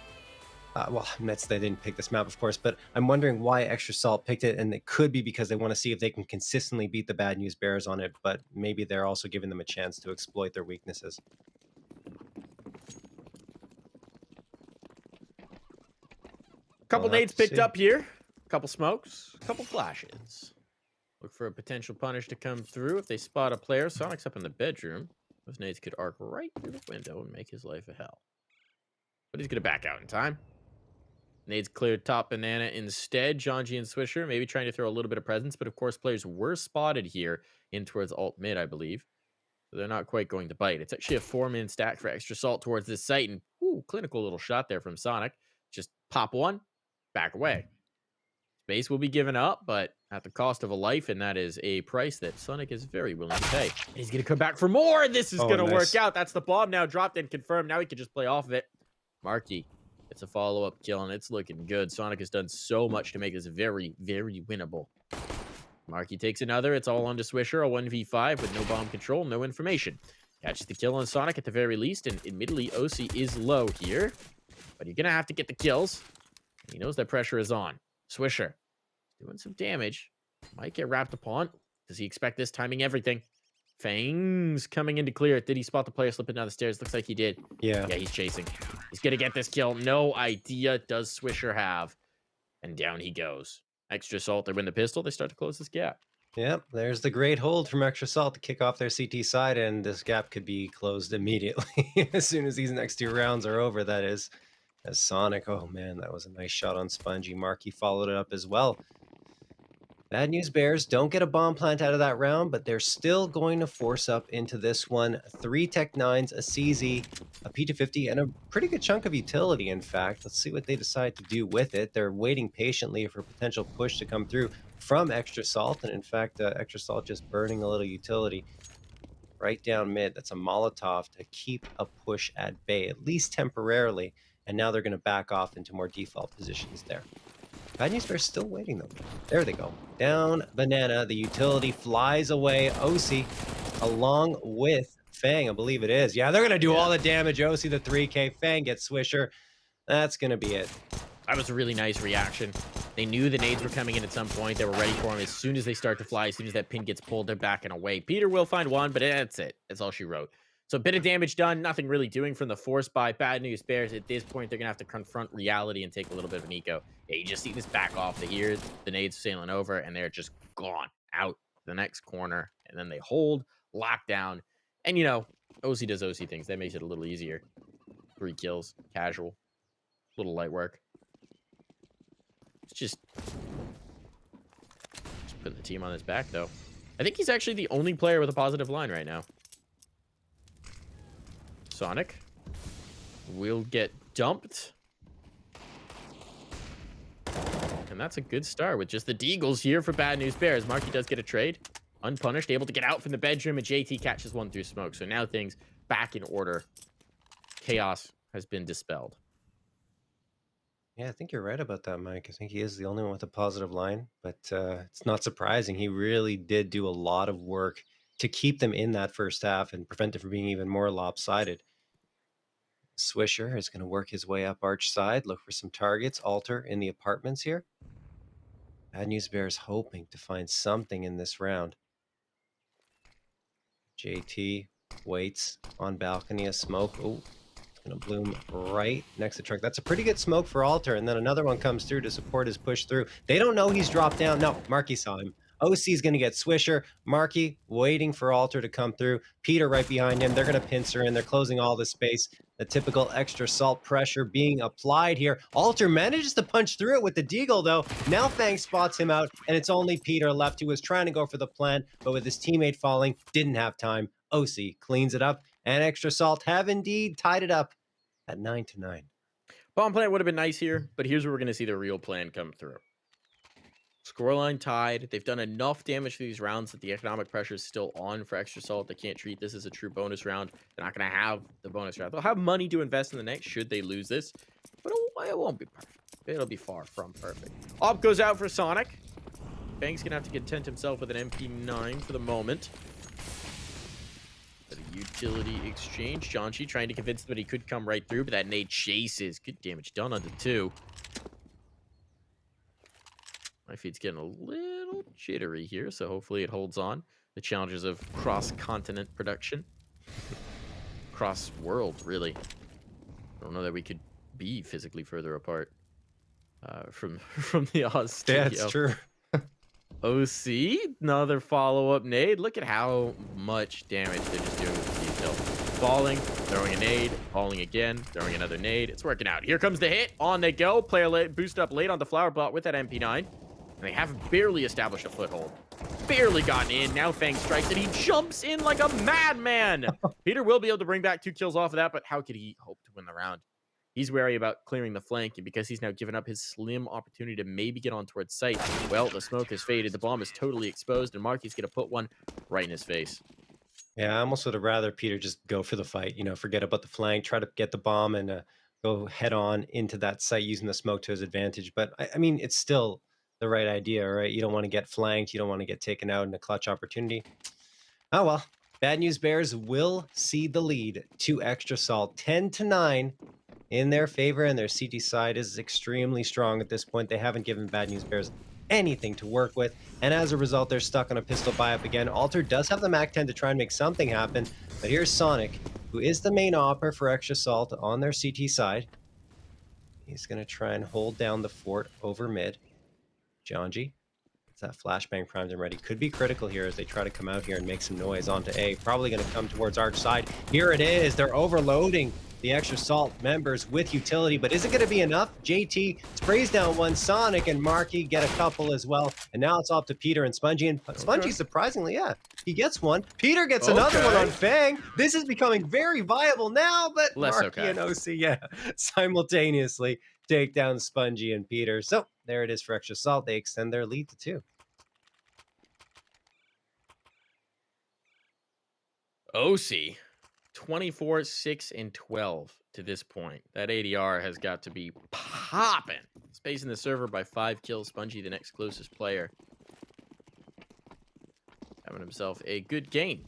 [SPEAKER 2] Well, they didn't pick this map, of course, but I'm wondering why Extra Salt picked it, and it could be because they want to see if they can consistently beat the Bad News Bears on it, but maybe they're also giving them a chance to exploit their weaknesses.
[SPEAKER 3] Couple
[SPEAKER 2] We'll have
[SPEAKER 3] nades
[SPEAKER 2] to
[SPEAKER 3] picked
[SPEAKER 2] see.
[SPEAKER 3] up here. Couple smokes. Couple flashes. Look for a potential punish to come through if they spot a player. Sonic's up in the bedroom. Those nades could arc right through the window and make his life a hell. but he's going to back out in time. Nade's cleared top banana instead. Janji and Swisher maybe trying to throw a little bit of presence, but of course players were spotted here in towards alt mid, I believe. So they're not quite going to bite. It's actually a 4-man stack for extra salt towards this site, and ooh, clinical little shot there from Sonic. Just pop one, back away. Space will be given up, but at the cost of a life, and that is a price that Sonic is very willing to pay. And he's going to come back for more. This is going to work out. That's the bomb now dropped and confirmed. Now he can just play off of it. Marky, it's a follow-up kill, and it's looking good. Sonic has done so much to make this very, very winnable. Marky takes another. It's all onto Swisher, a 1v5 with no bomb control, no information. Catches the kill on Sonic at the very least, and admittedly, OC is low here. But you're going to have to get the kills. He knows that pressure is on. Swisher doing some damage. Might get wrapped upon. Does he expect this? Timing everything. Fangs coming in to clear it. Did he spot the player slipping down the stairs? Looks like he did.
[SPEAKER 2] Yeah.
[SPEAKER 3] Yeah, he's chasing. He's going to get this kill. No idea does Swisher have. And down he goes. Extra salt. They win the pistol. They start to close this gap.
[SPEAKER 2] Yep, there's the great hold from Extra Salt to kick off their CT side, and this gap could be closed immediately as soon as these next 2 rounds are over, that is. As Sonic, oh man, that was a nice shot on Spongy. Marky followed it up as well. Bad news bears don't get a bomb plant out of that round, but they're still going to force up into this one. 3 Tech 9s, a CZ, a P250, and a pretty good chunk of utility, in fact. Let's see what they decide to do with it. They're waiting patiently for a potential push to come through from Extra Salt, and in fact, Extra Salt just burning a little utility right down mid. That's a Molotov to keep a push at bay, at least temporarily, and now they're going to back off into more default positions there. Bad News Bear's still waiting, though. There they go. Down banana. The utility flies away. OC, along with Fang, I believe it is. Yeah, they're going to do all the damage. OC, the 3K. Fang gets Swisher. That's going to be it.
[SPEAKER 3] That was a really nice reaction. They knew the nades were coming in at some point. They were ready for them. As soon as they start to fly, as soon as that pin gets pulled, they're backing away. Peter will find one, but that's it. That's all she wrote. So a bit of damage done. Nothing really doing from the force by Bad News Bears. At this point, they're going to have to confront reality and take a little bit of an eco. Yeah, you just see this back off. They hear the nades sailing over, and they're just gone out the next corner. And then they hold, lock down. And, you know, OC does OC things. That makes it a little easier. 3 kills, casual, little light work. It's just putting the team on his back, though. I think he's actually the only player with a positive line right now. Sonic will get dumped. And that's a good start with just the Deagles here for Bad News Bears. Marky does get a trade. Unpunished, able to get out from the bedroom, and JT catches one through smoke. So now things back in order. Chaos has been dispelled.
[SPEAKER 2] Yeah, I think you're right about that, Mike. I think he is the only one with a positive line, but it's not surprising. He really did do a lot of work to keep them in that first half and prevent it from being even more lopsided. Swisher is going to work his way up arch side, look for some targets, alter in the apartments here. Bad News Bears hoping to find something in this round. JT waits on balcony, a smoke. Oh, it's going to bloom right next to truck. That's a pretty good smoke for alter, and then another one comes through to support his push through. They don't know he's dropped down. No, Marky saw him. OC is going to get Swisher. Marky waiting for alter to come through. Peter right behind him. They're going to pincer in. They're closing all the space. The typical extra salt pressure being applied here. Alter manages to punch through it with the Deagle, though. Now Fang spots him out, and it's only Peter left, who was trying to go for the plant, but with his teammate falling, didn't have time. OC cleans it up, and extra salt have indeed tied it up at 9-9.
[SPEAKER 3] Bomb plant would have been nice here, but here's where we're going to see the real plan come through. Scoreline tied. They've done enough damage for these rounds that the economic pressure is still on for extra salt. They can't treat this as a true bonus round. They're not going to have the bonus round. They'll have money to invest in the next should they lose this, but it won't be perfect. It'll be far from perfect. Op goes out for Sonic. Fang's going to have to content himself with an MP9 for the moment. But a utility exchange. Janji trying to convince him that he could come right through, but that nade chases. Good damage done onto 2. My feed's getting a little jittery here, so hopefully it holds on. The challenges of cross-continent production. Cross-world, really. I don't know that we could be physically further apart from the Oz studio.
[SPEAKER 2] That's true.
[SPEAKER 3] OC, another follow-up nade. Look at how much damage they're just doing with the detail. Falling, throwing a nade, falling again, throwing another nade. It's working out. Here comes the hit. On they go. Player late, boost up late on the flower bot with that MP9. And they have barely established a foothold. Barely gotten in. Now Fang strikes and he jumps in like a madman. Peter will be able to bring back 2 kills off of that, but how could he hope to win the round? He's wary about clearing the flank, and because he's now given up his slim opportunity to maybe get on towards site, well, the smoke has faded. The bomb is totally exposed, and Marky's going to put one right in his face.
[SPEAKER 2] Yeah, I almost would have rather Peter just go for the fight, forget about the flank, try to get the bomb and go head on into that site using the smoke to his advantage. But I mean, it's still the right idea, right? You don't want to get flanked. You don't want to get taken out in a clutch opportunity. Oh, well, Bad News Bears will see the lead to Extra Salt 10-9 in their favor, and their CT side is extremely strong at this point. They haven't given Bad News Bears anything to work with, and as a result, they're stuck on a pistol buy-up again. Alter does have the MAC-10 to try and make something happen, but here's Sonic, who is the main opper for Extra Salt on their CT side. He's going to try and hold down the fort over mid. Janji, it's that flashbang primed and ready. Could be critical here as they try to come out here and make some noise onto A. Probably going to come towards Arch side. Here it is. They're overloading the Extra Salt members with utility, but is it going to be enough? JT sprays down one. Sonic and Marky get a couple as well, and now it's off to Peter and Spongy, and Spongy, surprisingly, yeah, he gets one. Peter gets another one on Fang. This is becoming very viable now, but Marky and OC, yeah, simultaneously take down Spongy and Peter. So there it is for Extra Salt. They extend their lead to 2.
[SPEAKER 3] OC, 24, 6, and 12 to this point. That ADR has got to be popping. Spacing the server by 5 kills. Spongy, the next closest player, having himself a good game.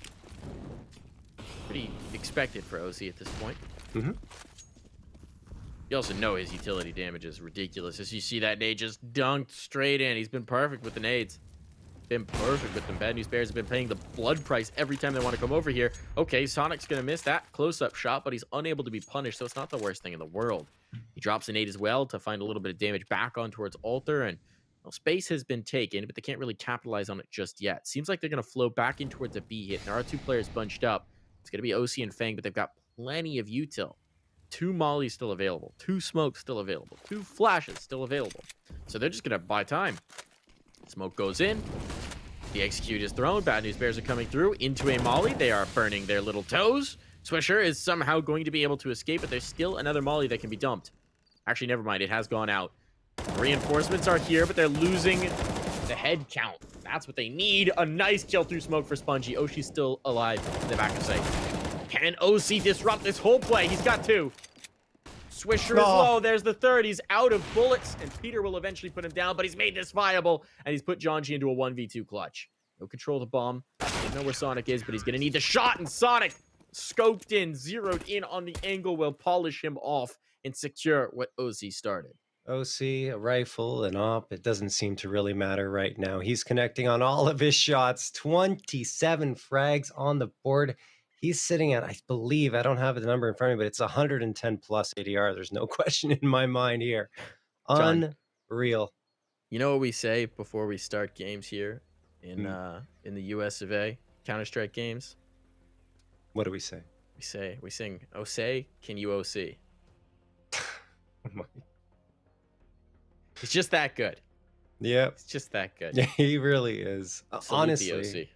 [SPEAKER 3] Pretty expected for OC at this point.
[SPEAKER 2] Mm-hmm.
[SPEAKER 3] You also know his utility damage is ridiculous. As you see that nade just dunked straight in. He's been perfect with the nades. Been perfect with them. Bad News Bears have been paying the blood price every time they want to come over here. Okay, Sonic's going to miss that close-up shot, but he's unable to be punished, so it's not the worst thing in the world. He drops a nade as well to find a little bit of damage back on towards Alter, and well, space has been taken, but they can't really capitalize on it just yet. Seems like they're going to flow back in towards a B hit. There are 2 players bunched up. It's going to be OC and Fang, but they've got plenty of util. 2 mollies still available. 2 smokes still available. 2 flashes still available. So they're just going to buy time. Smoke goes in. The execute is thrown. Bad News Bears are coming through into a molly. They are burning their little toes. Swisher is somehow going to be able to escape, but there's still another molly that can be dumped. Actually, never mind. It has gone out. Reinforcements are here, but they're losing the head count. That's what they need. A nice kill through smoke for Spongy. Oshi's still alive in the back of sight. Can OC disrupt this whole play? He's got 2. Swisher is low. There's the 3rd. He's out of bullets, and Peter will eventually put him down, but he's made this viable, and he's put Janji into a 1v2 clutch. No control of the bomb. Doesn't know where Sonic is, but he's going to need the shot, and Sonic, scoped in, zeroed in on the angle, will polish him off and secure what OC started.
[SPEAKER 2] OC, a rifle, an op, it doesn't seem to really matter right now. He's connecting on all of his shots. 27 frags on the board. He's sitting at, I believe, I don't have the number in front of me, but it's 110 plus ADR. There's no question in my mind here.
[SPEAKER 3] John,
[SPEAKER 2] Unreal.
[SPEAKER 3] You know what we say before we start games here in the US of A, Counter-Strike games?
[SPEAKER 2] What do we say?
[SPEAKER 3] We sing, "OC, can you OC?" It's just that good.
[SPEAKER 2] Yep.
[SPEAKER 3] It's just that good.
[SPEAKER 2] Yeah, he really is.
[SPEAKER 3] Salute the
[SPEAKER 2] Honestly,
[SPEAKER 3] OC.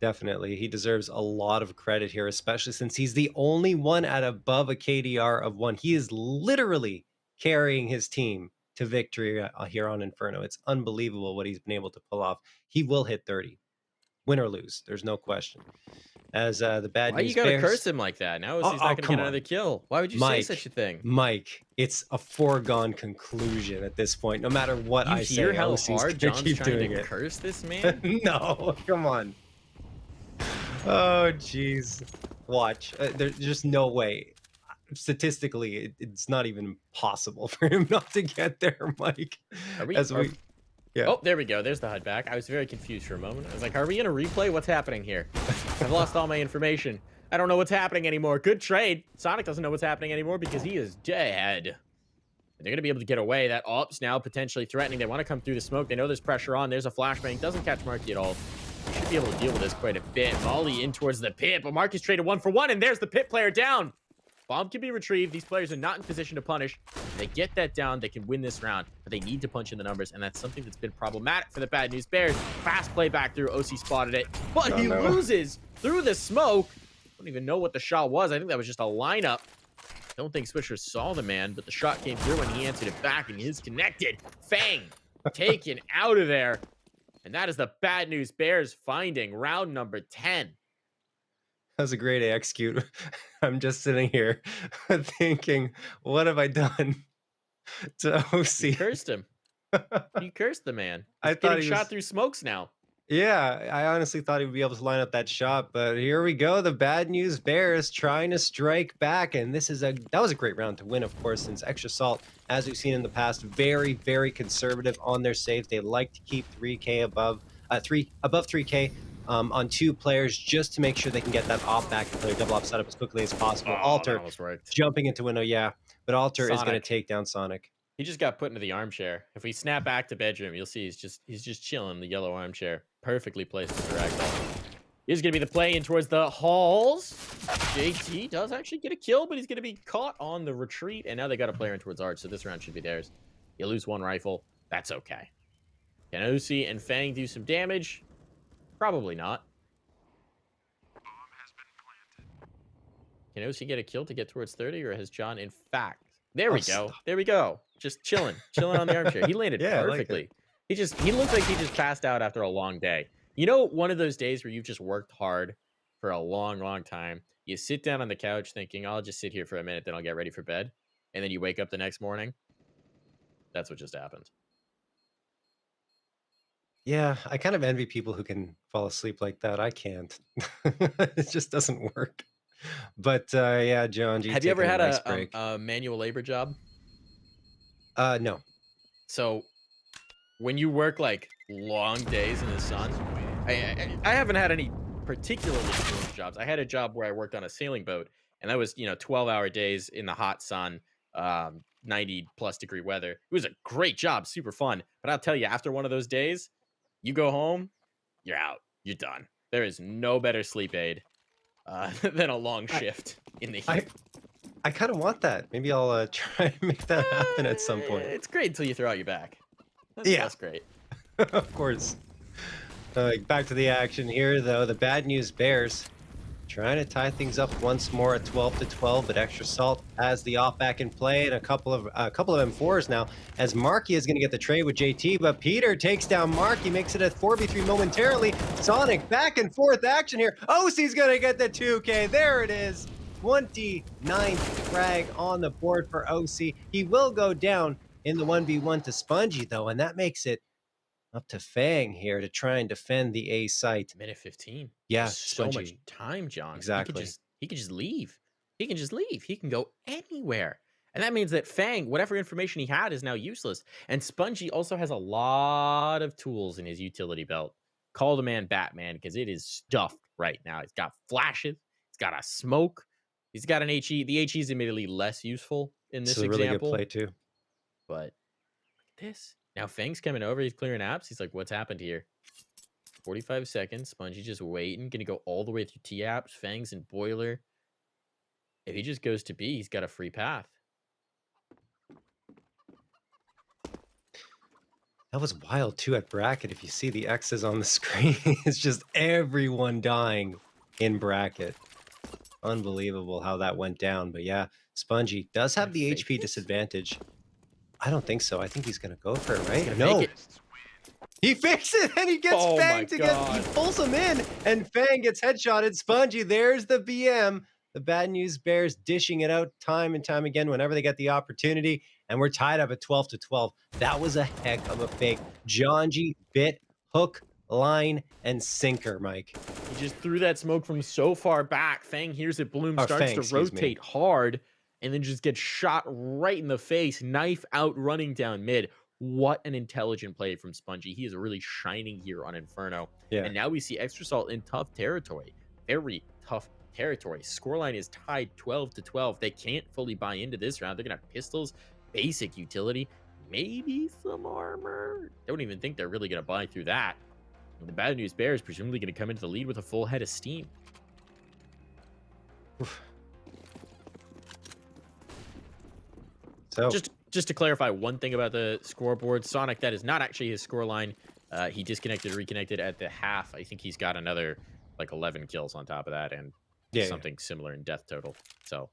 [SPEAKER 2] definitely. He deserves a lot of credit here, especially since he's the only one at above a KDR of 1. He is literally carrying his team to victory here on Inferno. It's unbelievable what he's been able to pull off. He will hit 30. Win or lose. There's no question. As the Bad
[SPEAKER 3] Why
[SPEAKER 2] News
[SPEAKER 3] you gotta
[SPEAKER 2] Bears,
[SPEAKER 3] curse him like that? Now he's not gonna
[SPEAKER 2] come
[SPEAKER 3] get
[SPEAKER 2] on.
[SPEAKER 3] another kill. Why would you
[SPEAKER 2] Mike,
[SPEAKER 3] say such a thing?
[SPEAKER 2] Mike, it's a foregone conclusion at this point. No matter what
[SPEAKER 3] You
[SPEAKER 2] I
[SPEAKER 3] hear
[SPEAKER 2] say,
[SPEAKER 3] how
[SPEAKER 2] OC's
[SPEAKER 3] hard
[SPEAKER 2] gonna
[SPEAKER 3] John's
[SPEAKER 2] keep
[SPEAKER 3] trying
[SPEAKER 2] doing
[SPEAKER 3] to
[SPEAKER 2] it.
[SPEAKER 3] curse this man?
[SPEAKER 2] No, come on. Oh, jeez. Watch. There's just no way. Statistically, it's not even possible for him not to get there, Mike.
[SPEAKER 3] Are we?
[SPEAKER 2] Yeah.
[SPEAKER 3] Oh, there we go. There's the HUD back. I was very confused for a moment. I was like, are we in a replay? What's happening here? I've lost all my information. I don't know what's happening anymore. Good trade. Sonic doesn't know what's happening anymore because he is dead. And they're going to be able to get away. That ops now potentially threatening. They want to come through the smoke. They know there's pressure on. There's a flashbang. Doesn't catch Marky at all. He should be able to deal with this quite a bit. Molly in towards the pit, but Marcus traded 1-for-1, and there's the pit player down. Bomb can be retrieved. These players are not in position to punish. If they get that down, they can win this round, but they need to punch in the numbers, and that's something that's been problematic for the Bad News Bears. Fast play back through. OC spotted it, but he loses through the smoke. Don't even know what the shot was. I think that was just a lineup. Don't think Swisher saw the man, but the shot came through and he answered it back, and he's connected. Fang taken out of there. And that is the Bad News Bears finding round number 10.
[SPEAKER 2] That was a great execute. I'm just sitting here thinking, what have I done to OC?
[SPEAKER 3] You cursed him. You cursed the man.
[SPEAKER 2] I
[SPEAKER 3] He's
[SPEAKER 2] thought
[SPEAKER 3] getting
[SPEAKER 2] he
[SPEAKER 3] shot
[SPEAKER 2] was-
[SPEAKER 3] through smokes now.
[SPEAKER 2] Yeah, I honestly thought he would be able to line up that shot, but here we go. The Bad News Bears trying to strike back, and that was a great round to win, of course, since Extra Salt, as we've seen in the past, very, very conservative on their saves. They like to keep 3K above 3K on 2 players just to make sure they can get that op back and play a double op setup as quickly as possible. Alter
[SPEAKER 3] That was right.
[SPEAKER 2] jumping into window, yeah, but Alter is going to
[SPEAKER 3] Sonic.
[SPEAKER 2] take down Sonic.
[SPEAKER 3] He just got put into the armchair. If we snap back to bedroom, you'll see he's just chilling in the yellow armchair. Perfectly placed to direct. Here's going to be the play in towards the halls. JT does actually get a kill, but he's going to be caught on the retreat. And now they got a player in towards Arch, so this round should be theirs. You lose 1 rifle. That's okay. Can OC and Fang do some damage? Probably not. Can OC get a kill to get towards 30, or has John, in fact... There we go.
[SPEAKER 2] Stop.
[SPEAKER 3] There we go. Just chilling on the armchair. He landed
[SPEAKER 2] Yeah, I like
[SPEAKER 3] perfectly. He looks like he just passed out after a long day. You know, one of those days where you've just worked hard for a long, long time. You sit down on the couch thinking, I'll just sit here for a minute, then I'll get ready for bed. And then you wake up the next morning. That's what just happened.
[SPEAKER 2] Yeah, I kind of envy people who can fall asleep like that. I can't. It just doesn't work. But yeah, John,
[SPEAKER 3] Have you ever had
[SPEAKER 2] nice break?
[SPEAKER 3] a manual labor job?
[SPEAKER 2] No.
[SPEAKER 3] So when you work like long days in the sun, I haven't had any particularly cool jobs. I had a job where I worked on a sailing boat, and that was 12-hour days in the hot sun, 90+ degree weather. It was a great job, super fun. But I'll tell you, after one of those days, you go home, you're out, you're done. There is no better sleep aid than a long shift in the heat.
[SPEAKER 2] I kind of want that. Maybe I'll try to make that happen at some point.
[SPEAKER 3] It's great until you throw out your back. That's great.
[SPEAKER 2] Of course. Back to the action here, though. The Bad News Bears trying to tie things up once more at 12-12, but Extra Salt has the off back in play, and a couple of M4s now, as Marky is going to get the trade with JT, but Peter takes down Marky, makes it a 4v3 momentarily. Sonic back and forth action here. OC's going to get the 2K. There it is. 29th frag on the board for OC. He will go down in the 1v1 to Spongy, though, and that makes it up to Fang here to try and defend the A site.
[SPEAKER 3] Minute 15.
[SPEAKER 2] Yeah,
[SPEAKER 3] There's so much
[SPEAKER 2] Spongy.
[SPEAKER 3] time, John.
[SPEAKER 2] Exactly.
[SPEAKER 3] He could just leave. He can just leave. He can go anywhere. And that means that Fang, whatever information he had, is now useless. And Spongy also has a lot of tools in his utility belt. Call the man Batman, because it is stuffed right now. He's got flashes. He's got a smoke. He's got an HE. The HE is admittedly less useful in this
[SPEAKER 2] This is a really
[SPEAKER 3] example.
[SPEAKER 2] good play, too.
[SPEAKER 3] But look at this. Now Fang's coming over. He's clearing apps. He's like, what's happened here? 45 seconds. Spongy just waiting. Going to go all the way through T-apps. Fang's and Boiler. If he just goes to B, he's got a free path.
[SPEAKER 2] That was wild, too, at Bracket. If you see the X's on the screen, it's just everyone dying in Bracket. Unbelievable how that went down. But yeah, Spongy does have the
[SPEAKER 3] Fake
[SPEAKER 2] HP
[SPEAKER 3] this?
[SPEAKER 2] disadvantage. I don't think so. I think he's going to go for it,
[SPEAKER 3] He's
[SPEAKER 2] right?
[SPEAKER 3] gonna
[SPEAKER 2] No.
[SPEAKER 3] make it.
[SPEAKER 2] He fakes it, and he gets
[SPEAKER 3] Oh
[SPEAKER 2] Fang
[SPEAKER 3] my
[SPEAKER 2] to get... He
[SPEAKER 3] God.
[SPEAKER 2] pulls him in, and Fang gets headshotted. Spongy, there's the BM. The Bad News Bears dishing it out time and time again whenever they get the opportunity. And we're tied up at 12-12. That was a heck of a fake. John G bit, hook, line, and sinker, Mike.
[SPEAKER 3] He just threw that smoke from so far back. Fang hears it bloom,
[SPEAKER 2] Or
[SPEAKER 3] starts
[SPEAKER 2] Fang,
[SPEAKER 3] to
[SPEAKER 2] excuse me.
[SPEAKER 3] rotate hard, and then just gets shot right in the face. Knife out running down mid. What an intelligent play from Spongy. He is really shining here on Inferno.
[SPEAKER 2] Yeah.
[SPEAKER 3] And now we see Extra Salt in tough territory. Very tough territory. Scoreline is tied 12-12. They can't fully buy into this round. They're going to have pistols. basic utility, maybe some armor. Don't even think they're really going to buy through that. And the Bad News Bears presumably going to come into the lead with a full head of steam.
[SPEAKER 2] So
[SPEAKER 3] Just to clarify one thing about the scoreboard, Sonic, that is not actually his scoreline. He disconnected, reconnected at the half. I think he's got another like 11 kills on top of that, and something similar in death total. So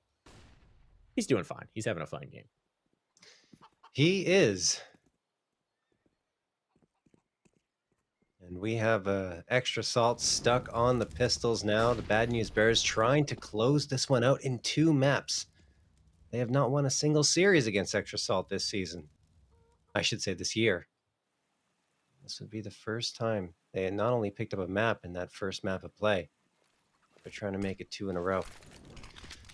[SPEAKER 3] he's doing fine. He's having a fun game.
[SPEAKER 2] He is. And we have extra salt stuck on the pistols now. The Bad News Bears trying to close this one out in 2 maps. They have not won a single series against extra salt this season. I should say this year. This would be the first time they had not only picked up a map in that first map of play, they're trying to make it 2 in a row.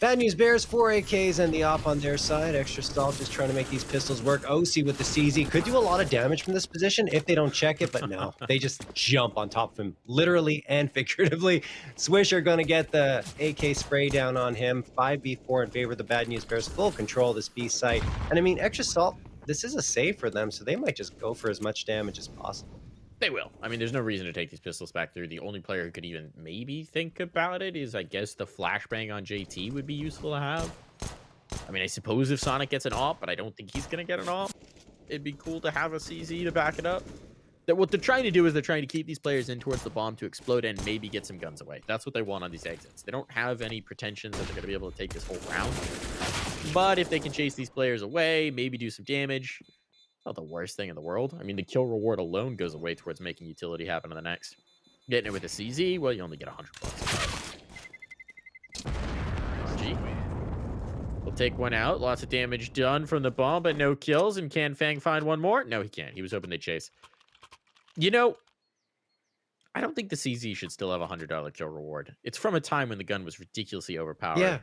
[SPEAKER 2] Bad News Bears, 4 AKs and the op on their side. Extra Salt just trying to make these pistols work. OC with the CZ could do a lot of damage from this position if they don't check it, but no. They just jump on top of him, literally and figuratively. Swisher going to get the AK spray down on him. 5v4 in favor of the Bad News Bears. Full control of this B site. And I mean, Extra Salt, this is a save for them, so they might just go for as much damage as possible.
[SPEAKER 3] They will. I mean, there's no reason to take these pistols back through. The only player who could even maybe think about it is, I guess, the flashbang on JT would be useful to have. I mean, I suppose if Sonic gets an AWP, but I don't think he's going to get an AWP. It'd be cool to have a CZ to back it up. That what they're trying to do is they're trying to keep these players in towards the bomb to explode and maybe get some guns away. That's what they want on these exits. They don't have any pretensions that they're going to be able to take this whole round. But if they can chase these players away, maybe do some damage, not the worst thing in the world. I mean, the kill reward alone goes away towards making utility happen on the next. Getting it with a CZ, well, you only get $100. RG. We'll take one out. Lots of damage done from the bomb, but no kills. And can Fang find one more? No, he can't. He was hoping they'd chase. You know, I don't think the CZ should still have a $100 kill reward. It's from a time when the gun was ridiculously overpowered.
[SPEAKER 2] Yeah.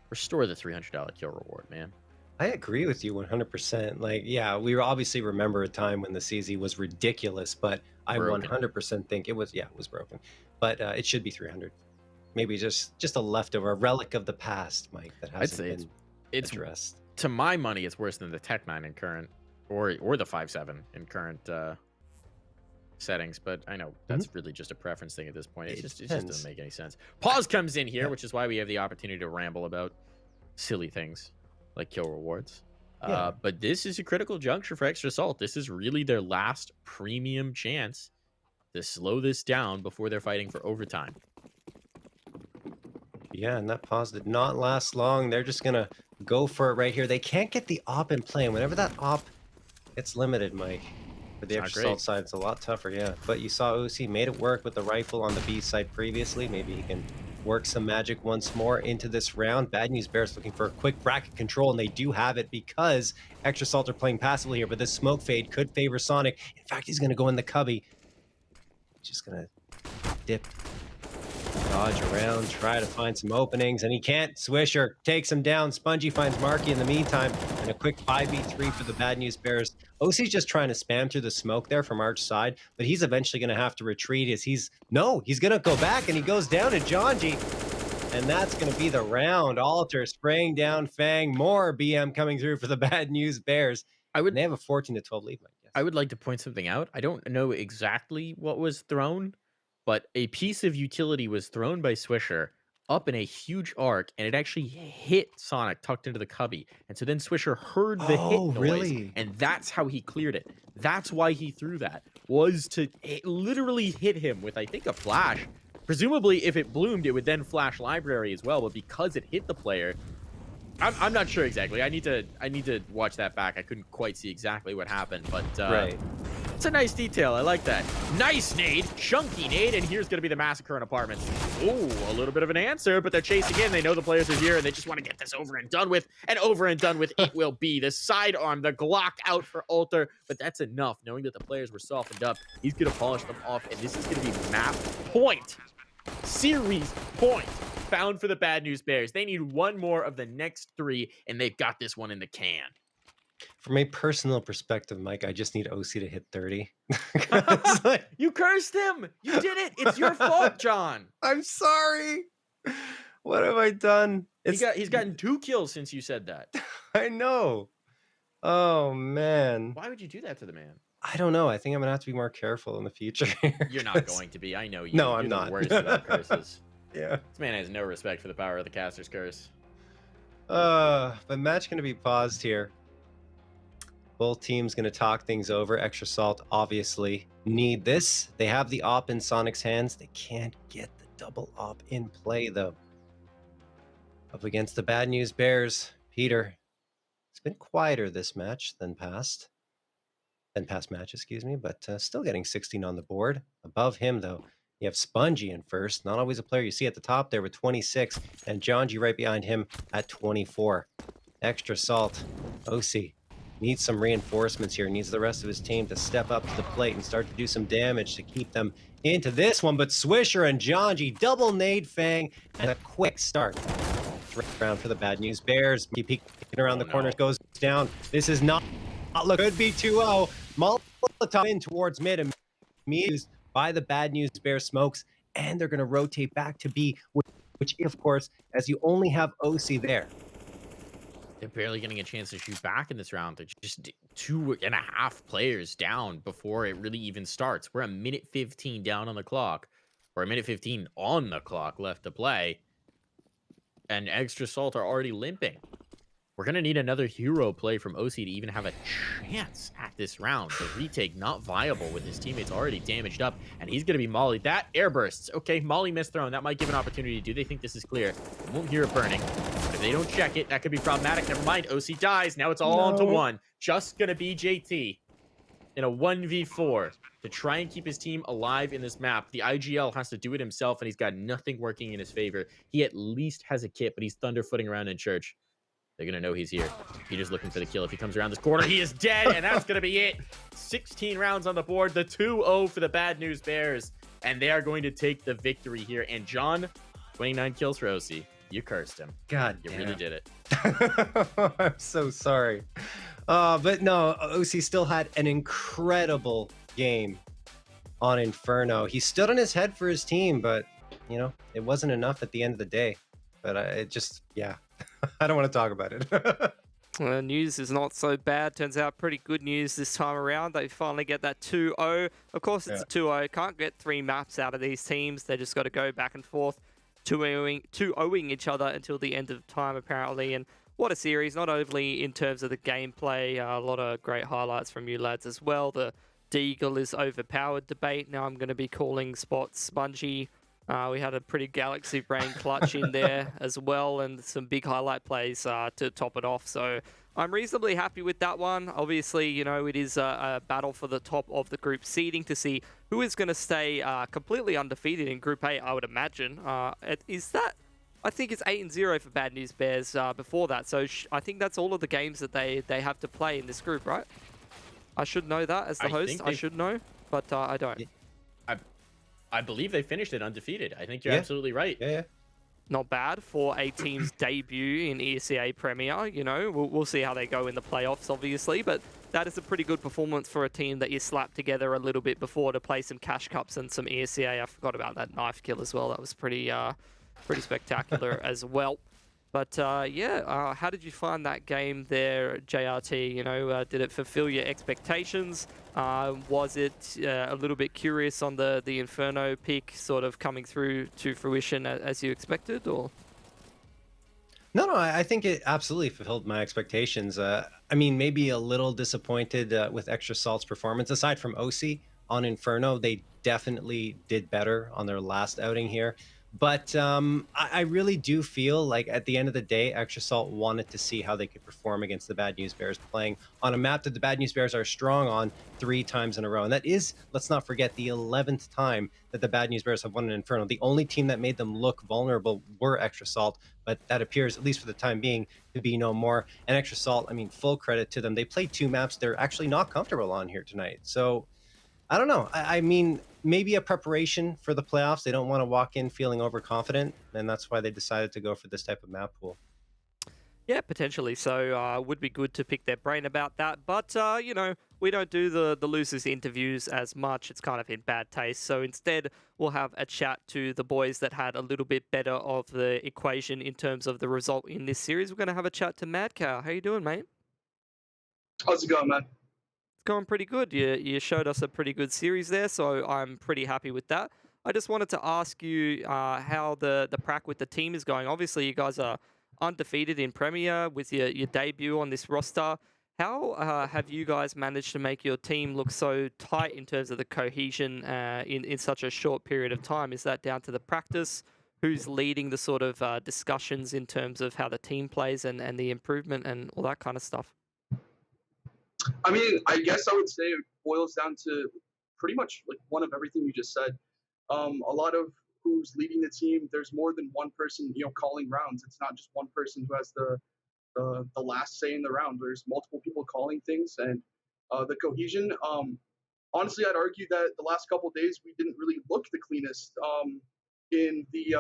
[SPEAKER 3] Restore the $300 kill reward, man.
[SPEAKER 2] I agree with you 100%. Like, yeah, we obviously remember a time when the CZ was ridiculous, but I
[SPEAKER 3] Broken.
[SPEAKER 2] 100% think it was broken. But it should be 300. Maybe just a leftover, a relic of the past, Mike, that
[SPEAKER 3] I'd
[SPEAKER 2] hasn't
[SPEAKER 3] say
[SPEAKER 2] been
[SPEAKER 3] it's
[SPEAKER 2] addressed.
[SPEAKER 3] to my money, it's worse than the Tech 9 in current, or the 5.7 in current settings. But I know that's really just a preference thing at this point. It just doesn't make any sense. Pause comes in here, which is why we have the opportunity to ramble about silly things like kill rewards. But this is a critical juncture for Extra Salt. This is really their last premium chance to slow this down before they're fighting for overtime.
[SPEAKER 2] Yeah, and that pause did not last long. They're just going to go for it right here. They can't get the op in play. And whenever that op gets limited, Mike, for the
[SPEAKER 3] It's not
[SPEAKER 2] Extra
[SPEAKER 3] great.
[SPEAKER 2] Salt side, it's a lot tougher, yeah. But you saw OC made it work with the rifle on the B side previously. Maybe he can work some magic once more into this round. Bad News Bears looking for a quick bracket control, and they do have it because Extra Salt are playing passively here, but this smoke fade could favor Sonic. In fact, he's going to go in the cubby. Just going to dip, dodge around, try to find some openings, and he can't. Swisher takes him down. Spongy finds Marky in the meantime, and a quick 5v3 for the Bad News Bears. OC's just trying to spam through the smoke there from Arch's side, but he's eventually going to have to retreat as he's going to go back, and he goes down to Jonji, and that's going to be the round. Alter spraying down Fang. More BM coming through for the Bad News Bears. And they have a 14-12 lead, Mike. Yes.
[SPEAKER 3] I would like to point something out. I don't know exactly what was thrown, but a piece of utility was thrown by Swisher up in a huge arc, and it actually hit Sonic tucked into the cubby. And so then Swisher heard the hit noise,
[SPEAKER 2] really?
[SPEAKER 3] and that's how he cleared it. That's why he threw that, was to it literally hit him with, I think, a flash. Presumably, if it bloomed, it would then flash library as well, but because it hit the player, I'm not sure exactly. I need to watch that back. I couldn't quite see exactly what happened, but
[SPEAKER 2] Right.
[SPEAKER 3] it's a nice detail. I like that. Nice nade, chunky nade, and here's going to be the massacre in apartments. Ooh, a little bit of an answer, but they're chasing in. They know the players are here, and they just want to get this over and done with. And over and done with it will be. The sidearm, the Glock out for Alter, but that's enough. Knowing that the players were softened up, he's going to polish them off, and this is going to be map point. Series point found for the Bad News Bears. They need one more of the next 3, and they've got this one in the can.
[SPEAKER 2] From a personal perspective, Mike, I just need OC to hit 30.
[SPEAKER 3] You cursed him. You did it. It's your fault, John.
[SPEAKER 2] I'm sorry. What have I done?
[SPEAKER 3] He's gotten 2 kills since you said that.
[SPEAKER 2] I know. Oh man.
[SPEAKER 3] Why would you do that to the man?
[SPEAKER 2] I don't know. I think I'm gonna have to be more careful in the future.
[SPEAKER 3] You're not
[SPEAKER 2] 'Cause-
[SPEAKER 3] going to be. I know you.
[SPEAKER 2] No, I'm
[SPEAKER 3] You're the
[SPEAKER 2] not.
[SPEAKER 3] worst without curses.
[SPEAKER 2] Yeah.
[SPEAKER 3] This man has no respect for the power of the caster's curse.
[SPEAKER 2] But match gonna be paused here. Both teams gonna talk things over. Extra Salt obviously need this. They have the op in Sonic's hands. They can't get the double op in play though. Up against the Bad News Bears, Peter. It's been quieter this match than past match, excuse me, but still getting 16 on the board. Above him though, you have Spongy in first. Not always a player you see at the top there with 26, and Jonji right behind him at 24. Extra Salt, OC needs some reinforcements here. Needs the rest of his team to step up to the plate and start to do some damage to keep them into this one. But Swisher and Jonji double nade Fang and a quick start. Round for the Bad News Bears. Peeking around the corners, goes down. This is not look. Could be 2-0. Molotov in towards mid and used by the Bad News Bears smokes, and they're going to rotate back to B, which of course, as you only have OC there.
[SPEAKER 3] They're barely getting a chance to shoot back in this round. They're just 2.5 players down before it really even starts. We're a minute 15 down on the clock, or a minute 15 on the clock left to play. And Extra Salt are already limping. We're going to need another hero play from OC to even have a chance at this round. The retake not viable with his teammates already damaged up, and he's going to be mollied. That air bursts. Okay, molly misthrown. That might give an opportunity. Do they think this is clear? I won't hear it burning. But if they don't check it, that could be problematic. Never mind. OC dies. Now it's all onto one. Just going to be JT in a 1v4 to try and keep his team alive in this map. The IGL has to do it himself, and he's got nothing working in his favor. He at least has a kit, but he's thunderfooting around in church. They're going to know he's here. Peter's looking for the kill. If he comes around this corner, he is dead, and that's going to be it. 16 rounds on the board, the 2-0 for the Bad News Bears, and they are going to take the victory here. And John, 29 kills for OC. You cursed him.
[SPEAKER 2] God
[SPEAKER 3] You
[SPEAKER 2] damn.
[SPEAKER 3] really did it.
[SPEAKER 2] I'm so sorry. But no, OC still had an incredible game on Inferno. He stood on his head for his team, but, you know, it wasn't enough at the end of the day. But it just, yeah, I don't want to talk about it.
[SPEAKER 1] News is not so bad. Turns out pretty good news this time around. They finally get that 2-0. Of course, it's a 2-0. Can't get 3 maps out of these teams. They just got to go back and forth, 2-0ing each other until the end of time, apparently. And what a series, not only in terms of the gameplay, a lot of great highlights from you lads as well. The Deagle is overpowered debate. Now I'm going to be calling spots Spongy. We had a pretty galaxy brain clutch in there as well, and some big highlight plays to top it off. So I'm reasonably happy with that one. Obviously, you know, it is a battle for the top of the group seeding to see who is going to stay completely undefeated in Group A, I would imagine. Is that... I think it's 8-0 for Bad News Bears before that. So I think that's all of the games that they have to play in this group, right? I should know that as the host. I should know, but I don't.
[SPEAKER 3] I believe they finished it undefeated. I think you're absolutely right.
[SPEAKER 2] Yeah.
[SPEAKER 1] Not bad for a team's debut in ESEA Premier. You know, we'll see how they go in the playoffs, obviously, but that is a pretty good performance for a team that you slapped together a little bit before to play some cash cups and some ESEA. I forgot about that knife kill as well. That was pretty spectacular as well. But how did you find that game there, JRT? You know, did it fulfill your expectations? Was it a little bit curious on the Inferno pick sort of coming through to fruition as you expected, or?
[SPEAKER 2] No, I think it absolutely fulfilled my expectations. I mean, maybe a little disappointed with Extra Salt's performance. Aside from OC on Inferno, they definitely did better on their last outing here. But I really do feel like at the end of the day, Extra Salt wanted to see how they could perform against the Bad News Bears, playing on a map that the Bad News Bears are strong on 3 times in a row. And that is, let's not forget, the 11th time that the Bad News Bears have won an Inferno. The only team that made them look vulnerable were Extra Salt, but that appears, at least for the time being, to be no more. And Extra Salt, I mean, full credit to them. They played 2 maps they're actually not comfortable on here tonight. So I don't know. I mean, maybe a preparation for the playoffs. They don't want to walk in feeling overconfident, and that's why they decided to go for this type of map pool.
[SPEAKER 1] Yeah, potentially. So would be good to pick their brain about that. But, you know, we don't do the losers interviews as much. It's kind of in bad taste. So instead, we'll have a chat to the boys that had a little bit better of the equation in terms of the result in this series. We're going to have a chat to Mad Cow. How you doing, mate?
[SPEAKER 5] How's it going, man?
[SPEAKER 1] It's going pretty good. You showed us a pretty good series there, so I'm pretty happy with that. I just wanted to ask you how the prac with the team is going. Obviously, you guys are undefeated in Premier with your debut on this roster. How have you guys managed to make your team look so tight in terms of the cohesion in such a short period of time? Is that down to the practice? Who's leading the sort of discussions in terms of how the team plays and the improvement and all that kind of stuff?
[SPEAKER 5] I mean, I guess I would say it boils down to pretty much like one of everything you just said. A lot of who's leading the team. There's more than one person, calling rounds. It's not just one person who has the last say in the round. There's multiple people calling things, and the cohesion. Honestly, I'd argue that the last couple of days we didn't really look the cleanest. In the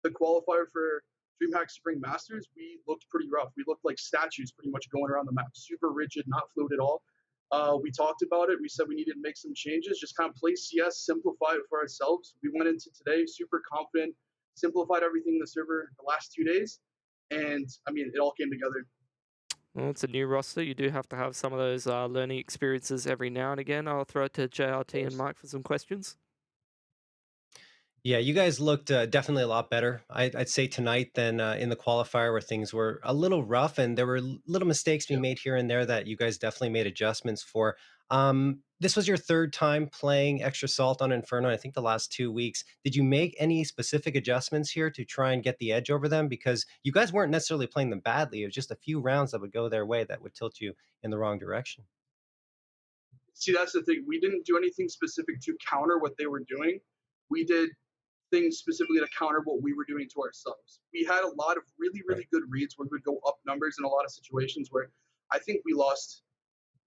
[SPEAKER 5] qualifier for DreamHack Spring Masters, we looked pretty rough. We looked like statues pretty much going around the map, super rigid, not fluid at all. We talked about it. We said we needed to make some changes, just kind of play CS, simplify it for ourselves. We went into today super confident, simplified everything in the server the last 2 days, and I mean, it all came together.
[SPEAKER 1] Well, it's a new roster. You do have to have some of those learning experiences every now and again. I'll throw it to
[SPEAKER 5] Of
[SPEAKER 1] JRT and
[SPEAKER 5] course.
[SPEAKER 1] Mike for some questions.
[SPEAKER 2] Yeah, you guys looked definitely a lot better, I'd say, tonight than in the qualifier where things were a little rough and there were little mistakes being
[SPEAKER 5] Yeah.
[SPEAKER 2] made here and there that you guys definitely made adjustments for. This was your third time playing Extra Salt on Inferno, I think the last 2 weeks. Did you make any specific adjustments here to try and get the edge over them? Because you guys weren't necessarily playing them badly. It was just a few rounds that would go their way that would tilt you in the wrong direction.
[SPEAKER 5] See, that's the thing. We didn't do anything specific to counter what they were doing. We did things specifically to counter what we were doing to ourselves. We had a lot of really,
[SPEAKER 2] Right.
[SPEAKER 5] really good reads where we would go up numbers in a lot of situations where I think we lost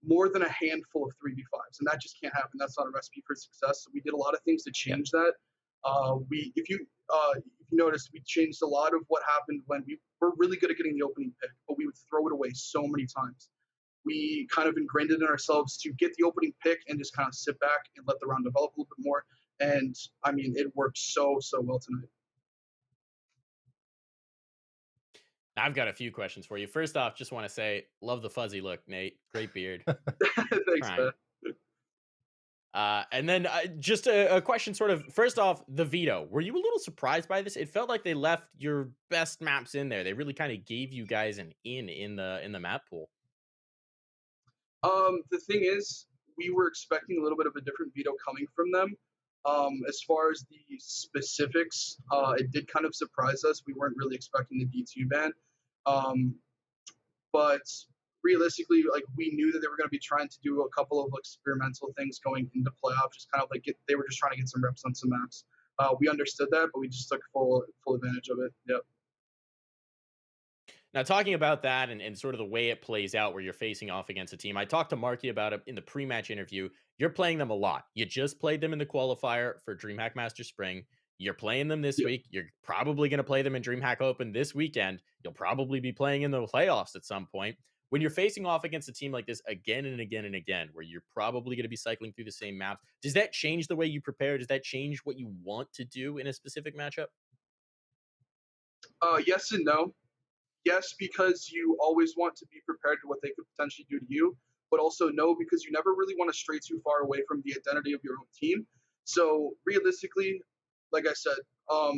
[SPEAKER 5] more than a handful of 3v5s, and that just can't happen. That's not a recipe for success. So we did a lot of things to
[SPEAKER 2] Yeah.
[SPEAKER 5] change that. If you noticed, we changed a lot of what happened when we were really good at getting the opening pick, but we would throw it away so many times. We kind of ingrained it in ourselves to get the opening pick and just kind of sit back and let the round develop a little bit more. And I mean, it worked so well tonight.
[SPEAKER 3] I've got a few questions for you. First off, just want to say, love the fuzzy look, Nate. Great beard.
[SPEAKER 5] Thanks,
[SPEAKER 3] Prime.
[SPEAKER 5] man.
[SPEAKER 3] And then just a question, sort of. First off, the veto. Were you a little surprised by this? It felt like they left your best maps in there. They really kind of gave you guys an in the map pool.
[SPEAKER 5] The thing is, we were expecting a little bit of a different veto coming from them. As far as the specifics, it did kind of surprise us. We weren't really expecting the D2 ban. Um, but realistically, like we knew that they were going to be trying to do a couple of experimental things going into playoff, just kind of like they were just trying to get some reps on some maps. We understood that, but we just took full advantage of it. Yep.
[SPEAKER 3] Now, talking about that and sort of the way it plays out where you're facing off against a team, I talked to Marky about it in the pre match interview. You're playing them a lot. You just played them in the qualifier for DreamHack Master Spring. You're playing them this
[SPEAKER 5] Yep.
[SPEAKER 3] week. You're probably going to play them in DreamHack Open this weekend. You'll probably be playing in the playoffs at some point. When you're facing off against a team like this again and again and again, where you're probably going to be cycling through the same maps, does that change the way you prepare? Does that change what you want to do in a specific matchup?
[SPEAKER 5] Yes and no. Yes, because you always want to be prepared to what they could potentially do to you, but also no, because you never really want to stray too far away from the identity of your own team. So realistically, like I said, um,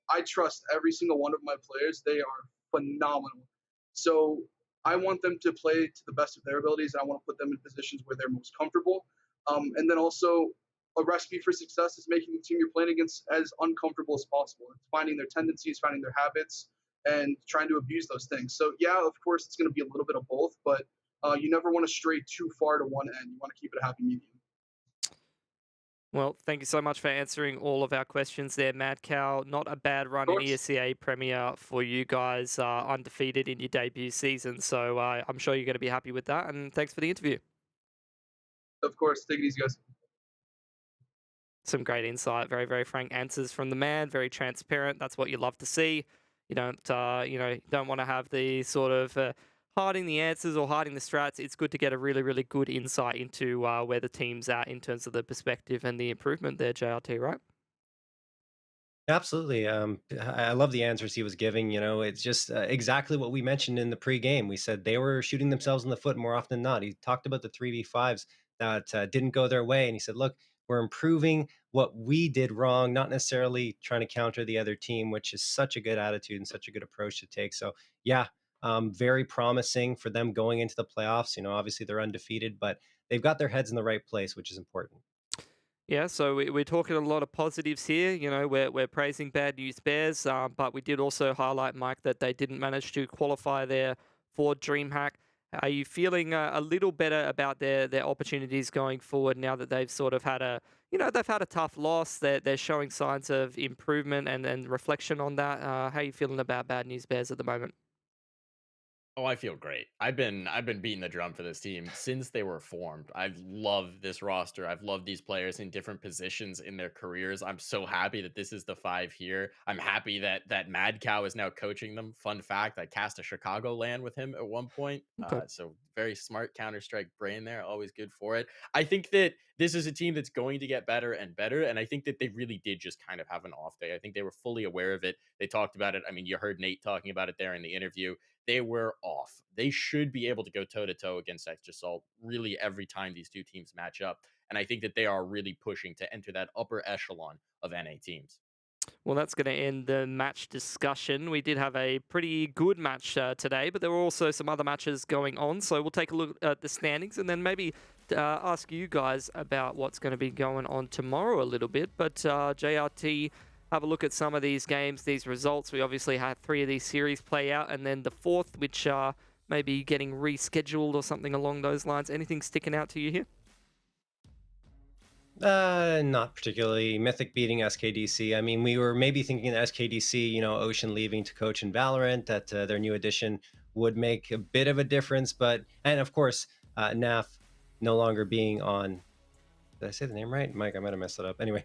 [SPEAKER 5] I trust every single one of my players. They are phenomenal. So I want them to play to the best of their abilities, and I want to put them in positions where they're most comfortable. And then also, a recipe for success is making the team you're playing against as uncomfortable as possible. It's finding their tendencies, finding their habits, and trying to abuse those things. So yeah, of course, it's going to be a little bit of both, but you never want to stray too far to one end. You want to keep it a happy medium.
[SPEAKER 1] Well, thank you so much for answering all of our questions there, Mad Cow. Not a bad
[SPEAKER 5] Of
[SPEAKER 1] run in
[SPEAKER 5] course,
[SPEAKER 1] ESEA Premier for you guys, undefeated in your debut season. So I'm sure you're going to be happy with that. And thanks for the interview.
[SPEAKER 5] of course. Take it easy, guys.
[SPEAKER 1] Some great insight, very, very frank answers from the man, very transparent. That's what you love to see. You don't want to have the sort of hiding the answers or hiding the strats. It's good to get a really, really good insight into where the team's at in terms of the perspective and the improvement there, JRT, right?
[SPEAKER 2] Absolutely. I love the answers he was giving. It's just exactly what we mentioned in the pregame. We said they were shooting themselves in the foot more often than not. He talked about the 3v5s that didn't go their way. And he said, look, we're improving what we did wrong, not necessarily trying to counter the other team, which is such a good attitude and such a good approach to take. So, yeah, very promising for them going into the playoffs. Obviously they're undefeated, but they've got their heads in the right place, which is important.
[SPEAKER 1] Yeah, so we're talking a lot of positives here. We're praising Bad News Bears, but we did also highlight, Mike, that they didn't manage to qualify there for DreamHack. Are you feeling a little better about their opportunities going forward now that they've sort of had they've had a tough loss. They're showing signs of improvement and reflection on that. How are you feeling about Bad News Bears at the moment?
[SPEAKER 3] Oh, I feel great. I've been beating the drum for this team since they were formed. I've loved this roster. I've loved these players in different positions in their careers. I'm so happy that this is the five here. I'm happy that Mad Cow is now coaching them. Fun fact: I cast a Chicago land with him at one point.
[SPEAKER 1] Okay.
[SPEAKER 3] So very smart Counter Strike brain there. Always good for it. I think that this is a team that's going to get better and better, and I think that they really did just kind of have an off day. I think they were fully aware of it. They talked about it. I mean, you heard Nate talking about it there in the interview. They were off. They should be able to go toe to toe against Extra Salt really every time these two teams match up. And I think that they are really pushing to enter that upper echelon of NA teams.
[SPEAKER 1] Well, that's going to end the match discussion. We did have a pretty good match today, but there were also some other matches going on. So we'll take a look at the standings and then maybe ask you guys about what's going to be going on tomorrow a little bit. But JRT, have a look at some of these games, these results. We obviously had 3 of these series play out, and then the 4th, which may be getting rescheduled or something along those lines. Anything sticking out to you here?
[SPEAKER 2] Not particularly. Mythic beating SKDC. I mean, we were maybe thinking that SKDC, Ocean leaving to coach in Valorant, that their new addition would make a bit of a difference. And of course, NAF no longer being on. Did I say the name right? Mike, I might have messed it up. Anyway,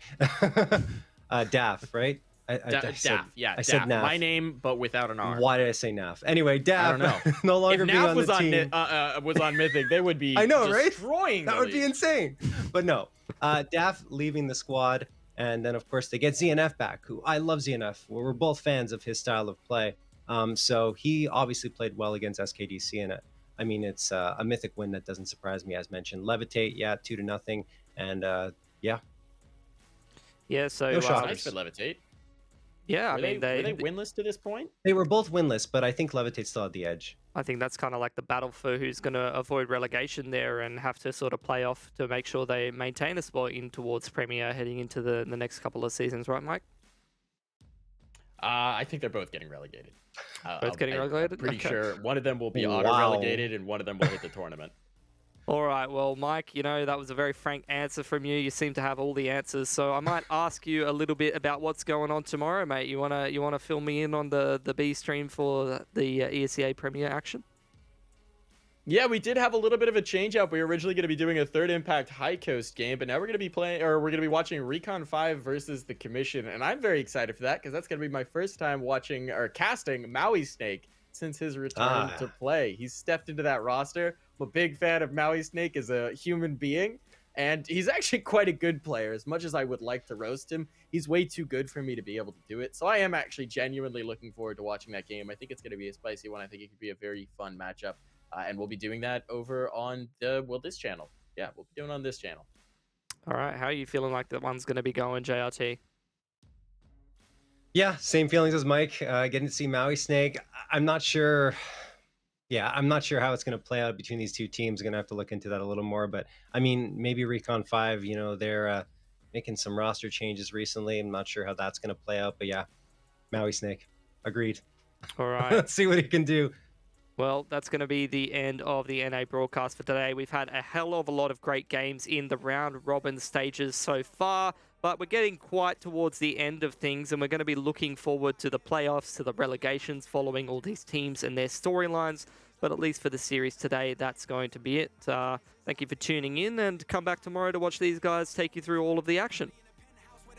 [SPEAKER 2] DAF, right? I said
[SPEAKER 3] Daff.
[SPEAKER 2] NAF.
[SPEAKER 3] My name, but without an R.
[SPEAKER 2] Why did I say NAF? Anyway, DAF
[SPEAKER 3] I don't know.
[SPEAKER 2] no longer
[SPEAKER 3] If
[SPEAKER 2] being
[SPEAKER 3] NAF
[SPEAKER 2] on
[SPEAKER 3] was
[SPEAKER 2] the
[SPEAKER 3] on
[SPEAKER 2] team.
[SPEAKER 3] was on Mythic, they would be
[SPEAKER 2] I know, right?
[SPEAKER 3] destroying
[SPEAKER 2] That
[SPEAKER 3] the
[SPEAKER 2] would be
[SPEAKER 3] league.
[SPEAKER 2] insane. But no, Daff leaving the squad, and then of course they get ZNF back, who I love ZNF. We're both fans of his style of play. So he obviously played well against SKDC, and I mean it's a mythic win that doesn't surprise me, as mentioned. Levitate, yeah, 2-0, and yeah,
[SPEAKER 1] Yeah, so
[SPEAKER 2] No shockers.
[SPEAKER 3] Nice for Levitate.
[SPEAKER 1] yeah, I
[SPEAKER 3] Were
[SPEAKER 1] mean
[SPEAKER 3] were they winless to this point?
[SPEAKER 2] they were both winless, but I think Levitate still had the edge.
[SPEAKER 1] I think that's kind of like the battle for who's going to avoid relegation there and have to sort of play off to make sure they maintain a spot in towards Premier heading into the next couple of seasons, right, Mike?
[SPEAKER 3] I think they're both getting relegated.
[SPEAKER 1] Both getting relegated?
[SPEAKER 3] I'm pretty
[SPEAKER 1] Okay.
[SPEAKER 3] sure one of them will be
[SPEAKER 2] Wow.
[SPEAKER 3] auto relegated and one of them will hit the tournament.
[SPEAKER 1] All right, well, Mike, that was a very frank answer from you. You seem to have all the answers, so I might ask you a little bit about what's going on tomorrow, mate. You wanna fill me in on the B stream for the ESEA Premier action?
[SPEAKER 3] Yeah, we did have a little bit of a change up. We were originally going to be doing a third Impact High Coast game, but now we're going to be we're going to be watching Recon 5 versus the Commission, and I'm very excited for that because that's going to be my first time watching or casting Maui Snake since his return to play. He's stepped into that roster. I'm a big fan of Maui Snake as a human being, and he's actually quite a good player. As much as I would like to roast him, he's way too good for me to be able to do it. So I am actually genuinely looking forward to watching that game. I think it's going to be a spicy one. I think it could be a very fun matchup. And we'll be doing that over on this channel. Yeah, we'll be doing it on this channel.
[SPEAKER 1] All right, how are you feeling like that one's going to be going, JRT?
[SPEAKER 2] Yeah, same feelings as Mike. Getting to see Maui Snake. I'm not sure. Yeah, I'm not sure how it's going to play out between these two teams. Going to have to look into that a little more. But I mean, maybe Recon 5. They're making some roster changes recently. I'm not sure how that's going to play out. But yeah, Maui Snake. Agreed.
[SPEAKER 1] All right.
[SPEAKER 2] Let's see what he can do.
[SPEAKER 1] Well, that's going to be the end of the NA broadcast for today. We've had a hell of a lot of great games in the round robin stages so far, but we're getting quite towards the end of things, and we're going to be looking forward to the playoffs, to the relegations, following all these teams and their storylines. But at least for the series today, that's going to be it. Thank you for tuning in, and come back tomorrow to watch these guys take you through all of the action.